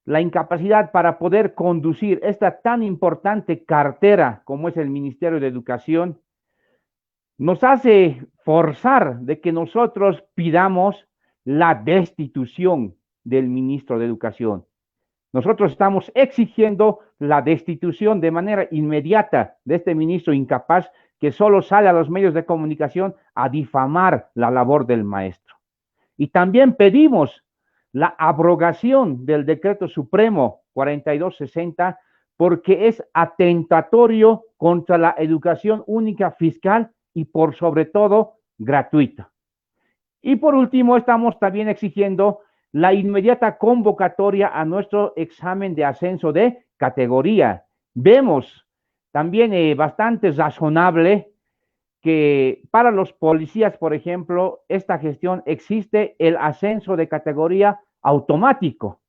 la incapacidad para poder conducir esta tan importante cartera como es el Ministerio de Educación, nos hace forzar de que nosotros pidamos la destitución del ministro de Educación. Nosotros estamos exigiendo la destitución de manera inmediata de este ministro incapaz que solo sale a los medios de comunicación a difamar la labor del maestro. Y también pedimos la abrogación del Decreto Supremo 4260 porque es atentatorio contra la educación única fiscal y por sobre todo gratuita. Y por último, estamos también exigiendo la inmediata convocatoria a nuestro examen de ascenso de categoría. Vemos también bastante razonable que para los policías, por ejemplo, esta gestión existe el ascenso de categoría automático.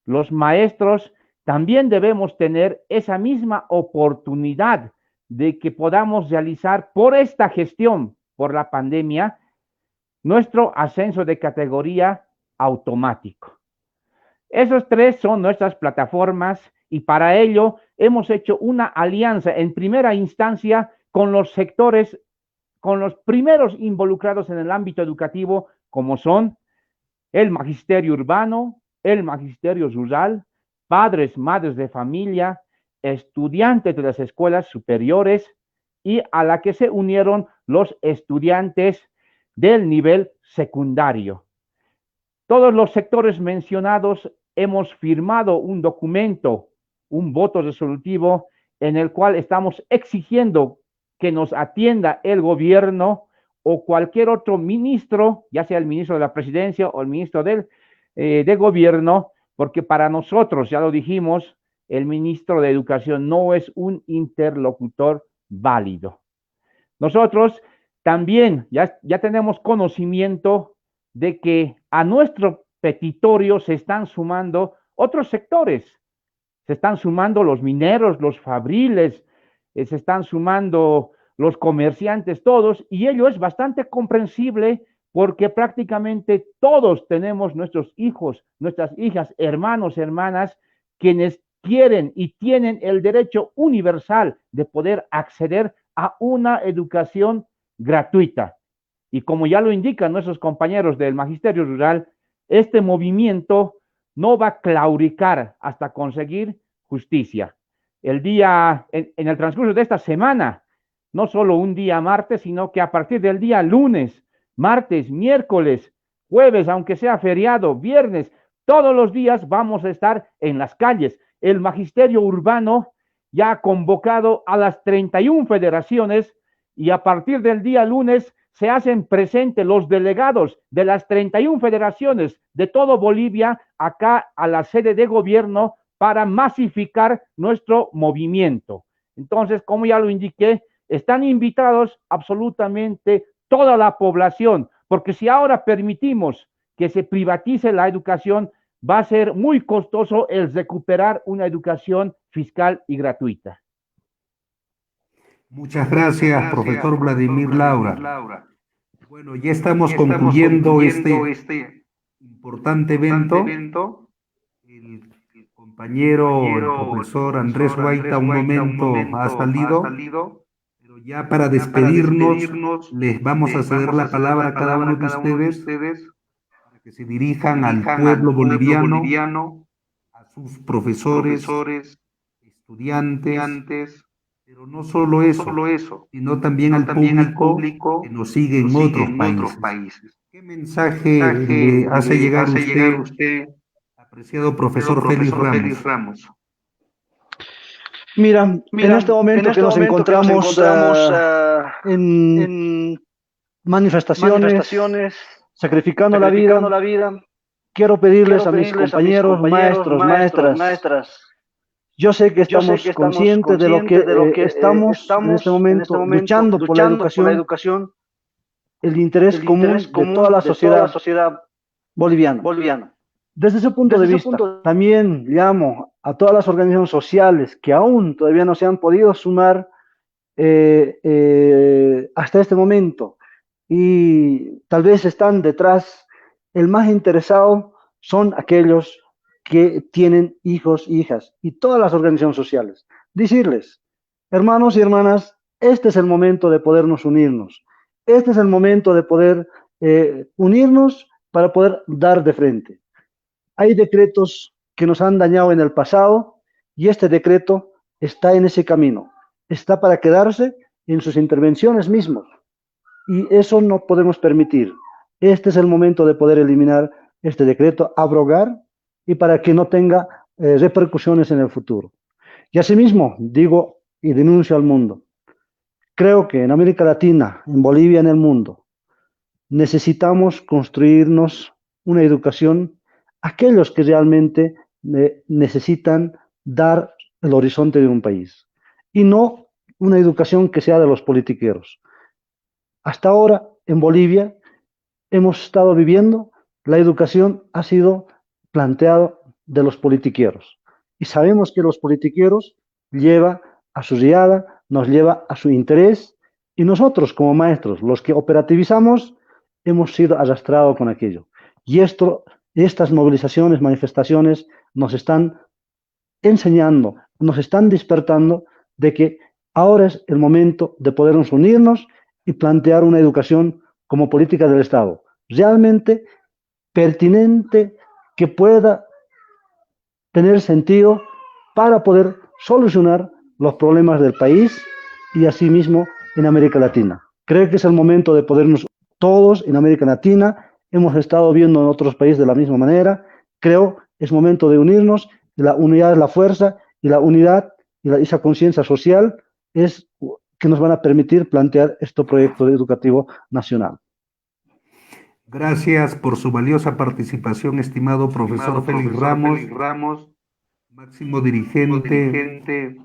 Los maestros también debemos tener esa misma oportunidad de que podamos realizar por esta gestión, por la pandemia, nuestro ascenso de categoría automático. Esos tres son nuestras plataformas y para ello hemos hecho una alianza en primera instancia con los sectores, con los primeros involucrados en el ámbito educativo, como son el magisterio urbano, el magisterio rural, padres, madres de familia, estudiantes de las escuelas superiores y a la que se unieron los estudiantes del nivel secundario. Todos los sectores mencionados hemos firmado un documento, un voto resolutivo en el cual estamos exigiendo que nos atienda el gobierno o cualquier otro ministro, ya sea el ministro de la presidencia o el ministro de gobierno, porque para nosotros, ya lo dijimos, el ministro de Educación no es un interlocutor válido. Nosotros también ya tenemos conocimiento de que a nuestro petitorio se están sumando otros sectores, se están sumando los mineros, los fabriles, se están sumando los comerciantes todos, y ello es bastante comprensible porque prácticamente todos tenemos nuestros hijos, nuestras hijas, hermanos, hermanas, quienes quieren y tienen el derecho universal de poder acceder a una educación gratuita. Y como ya lo indican nuestros compañeros del Magisterio Rural, este movimiento no va a claudicar hasta conseguir justicia. En el transcurso de esta semana, no solo un día martes, sino que a partir del día lunes, martes, miércoles, jueves, aunque sea feriado, viernes, todos los días vamos a estar en las calles. El Magisterio Urbano ya ha convocado a las 31 federaciones y a partir del día lunes se hacen presentes los delegados de las 31 federaciones de todo Bolivia acá a la sede de gobierno para masificar nuestro movimiento. Entonces, como ya lo indiqué, están invitados absolutamente toda la población, porque si ahora permitimos que se privatice la educación, va a ser muy costoso el recuperar una educación fiscal y gratuita. Muchas gracias, profesor Vladimir Laura. Bueno, ya estamos concluyendo este importante evento. El compañero, el profesor Andrés Guaita, un momento ha salido, pero ya para despedirnos, les vamos a ceder la palabra a cada uno de ustedes para que se dirijan al pueblo boliviano, a sus profesores, estudiantes, pero no solo eso, sino también al público que nos sigue en otros países. ¿Qué mensaje le hace llegar usted, apreciado profesor Félix Ramos? Mira, en este momento que nos encontramos en manifestaciones, sacrificando la vida, quiero pedirles a mis compañeros, maestros, maestras. Yo sé que estamos conscientes de lo que estamos en este momento luchando por la educación, el interés común de toda la sociedad boliviana. Desde ese punto de vista, también llamo a todas las organizaciones sociales que aún todavía no se han podido sumar hasta este momento y tal vez están detrás. El más interesado son aquellos que tienen hijos, hijas, y todas las organizaciones sociales. Decirles, hermanos y hermanas, este es el momento de podernos unirnos. Este es el momento de poder unirnos para poder dar de frente. Hay decretos que nos han dañado en el pasado y este decreto está en ese camino. Está para quedarse en sus intervenciones mismos. Y eso no podemos permitir. Este es el momento de poder eliminar este decreto, abrogar, y para que no tenga repercusiones en el futuro. Y asimismo, digo y denuncio al mundo, creo que en América Latina, en Bolivia, en el mundo, necesitamos construirnos una educación, aquellos que realmente necesitan dar el horizonte de un país, y no una educación que sea de los politiqueros. Hasta ahora, en Bolivia, hemos estado viviendo, la educación ha sido planteado de los politiqueros. Y sabemos que los politiqueros lleva a su riada, nos lleva a su interés, y nosotros como maestros, los que operativizamos, hemos sido arrastrados con aquello. Y estas movilizaciones, manifestaciones, nos están enseñando, nos están despertando de que ahora es el momento de podernos unirnos y plantear una educación como política del Estado, realmente pertinente, que pueda tener sentido para poder solucionar los problemas del país y asimismo en América Latina. Creo que es el momento de podernos todos en América Latina, hemos estado viendo en otros países de la misma manera, creo es momento de unirnos, la unidad es la fuerza y la unidad y esa conciencia social es que nos van a permitir plantear este proyecto educativo nacional. Gracias por su valiosa participación, estimado profesor Félix Ramos, máximo dirigente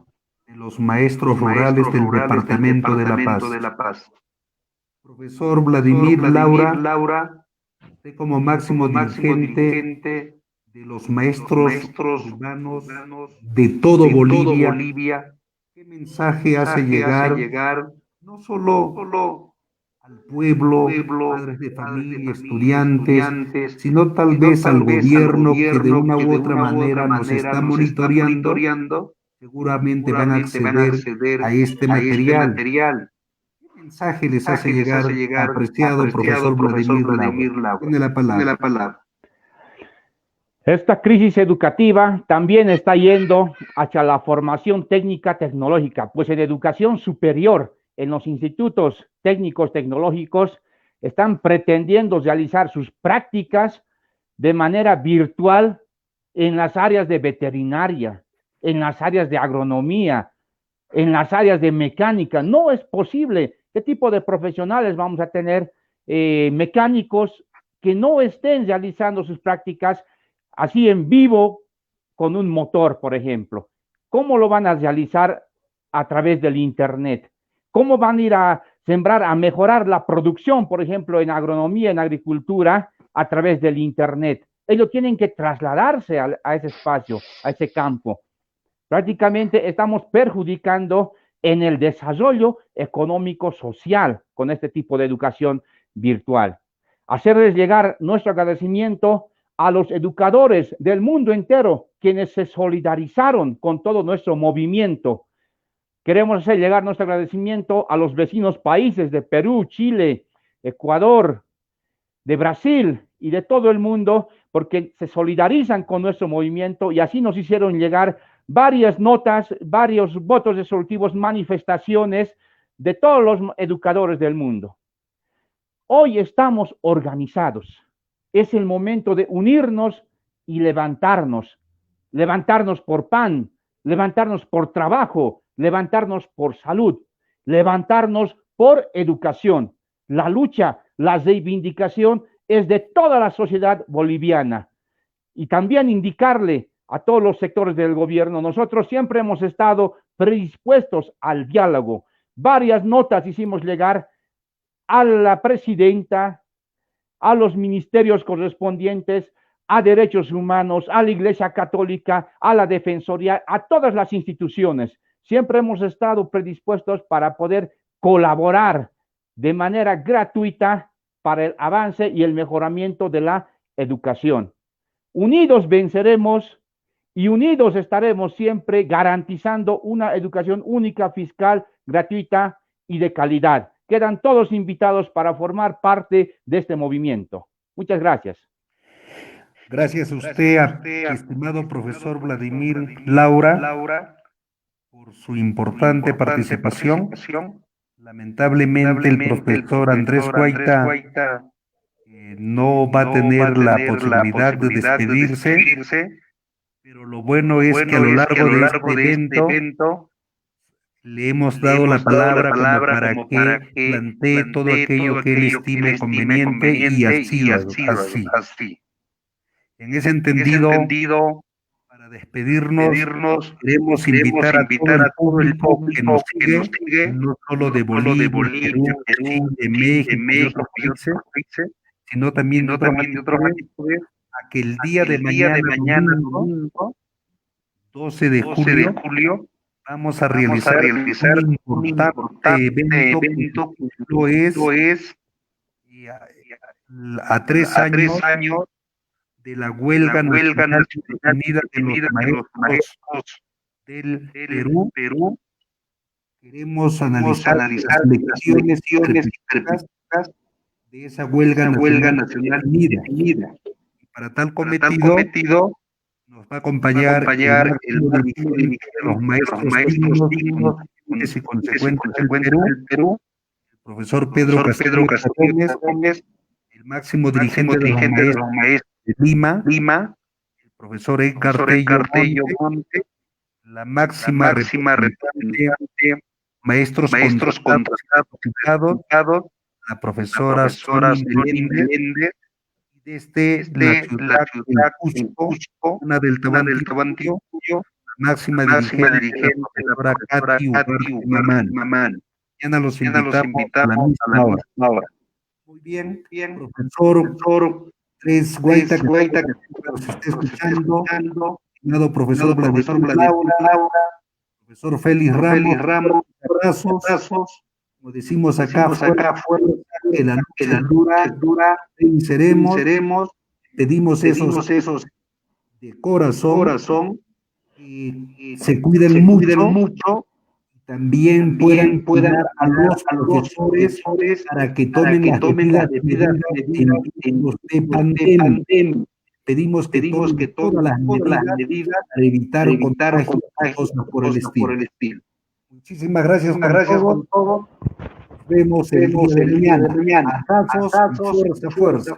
de los maestros rurales del Departamento de La Paz. Profesor Vladimir Laura, usted como máximo dirigente de los maestros urbanos de todo Bolivia, ¿Qué mensaje hace llegar no solo al pueblo, padres de familia, estudiantes, sino tal vez al gobierno que de una u otra manera nos está monitoreando? Seguramente van a acceder a este material. ¿Qué mensaje les hace llegar, apreciado profesor Vladimir Laura? Tiene la palabra. Esta crisis educativa también está yendo hacia la formación técnica tecnológica, pues en educación superior, en los institutos técnicos tecnológicos, están pretendiendo realizar sus prácticas de manera virtual en las áreas de veterinaria, en las áreas de agronomía, en las áreas de mecánica. No es posible. ¿Qué tipo de profesionales vamos a tener? Mecánicos que no estén realizando sus prácticas así en vivo con un motor, por ejemplo. ¿Cómo lo van a realizar a través del Internet? ¿Cómo van a ir a sembrar, a mejorar la producción, por ejemplo, en agronomía, en agricultura, a través del Internet? Ellos tienen que trasladarse a ese espacio, a ese campo. Prácticamente estamos perjudicando en el desarrollo económico-social con este tipo de educación virtual. Hacerles llegar nuestro agradecimiento a los educadores del mundo entero, quienes se solidarizaron con todo nuestro movimiento. Queremos hacer llegar nuestro agradecimiento a los vecinos países de Perú, Chile, Ecuador, de Brasil y de todo el mundo, porque se solidarizan con nuestro movimiento y así nos hicieron llegar varias notas, varios votos resolutivos, manifestaciones de todos los educadores del mundo. Hoy estamos organizados. Es el momento de unirnos y levantarnos por pan, levantarnos por trabajo, levantarnos por salud, levantarnos por educación. La lucha, la reivindicación es de toda la sociedad boliviana. Y también indicarle a todos los sectores del gobierno, nosotros siempre hemos estado predispuestos al diálogo. Varias notas hicimos llegar a la presidenta, a los ministerios correspondientes, a derechos humanos, a la Iglesia Católica, a la Defensoría, a todas las instituciones. Siempre hemos estado predispuestos para poder colaborar de manera gratuita para el avance y el mejoramiento de la educación. Unidos venceremos y unidos estaremos siempre garantizando una educación única, fiscal, gratuita y de calidad. Quedan todos invitados para formar parte de este movimiento. Muchas gracias. Gracias a usted, estimado profesor Vladimir Laura, por su importante participación. Lamentablemente el profesor Andrés Guaita no va a tener la posibilidad de despedirse, pero lo bueno es que a lo largo de este evento le hemos dado la palabra como para que plantee todo aquello que él estime conveniente y así. En ese entendido, para despedirnos, queremos invitar a todo el público que nos sigue, no solo de Bolivia, Perú, de México y otros países, sino también de otros países, a que el día de mañana, domingo, 12 de julio, vamos a realizar un importante evento que es a 3 años de la huelga nacional detenida de los maestros del Perú. Queremos analizar las lecciones y perspectivas de esa huelga nacional detenida. Y para tal cometido nos va a acompañar el máximo dirigente de los maestros dignos y consecuentes del Perú, el profesor Pedro Castillo Gómez, el máximo dirigente de los maestros de Lima, el profesor Edgar Tello Monte, la máxima representante maestros contratados, la profesora Sonia Meléndez, desde la ciudad de Cusco, una del Tabantillo, la máxima dirigente, la profesora Katy Mamán. Mañana los invitamos a la misma hora. Muy bien, profesor Andrés Guaita, que nos está escuchando, estimado profesor Vladimir Laura, profesor Félix Ramos, abrazos, como decimos acá, fuera que la lucha dura, venceremos, pedimos esos de corazón, y se cuiden mucho, también puedan cuidar a los profesores para que tomen las debidas medidas en tiempos de pandemia. Pedimos que tomen todas las medidas para evitar contagios y cosas por el estilo. Muchísimas gracias por todo. Nos vemos el día de mañana. Abrazos y fuerza.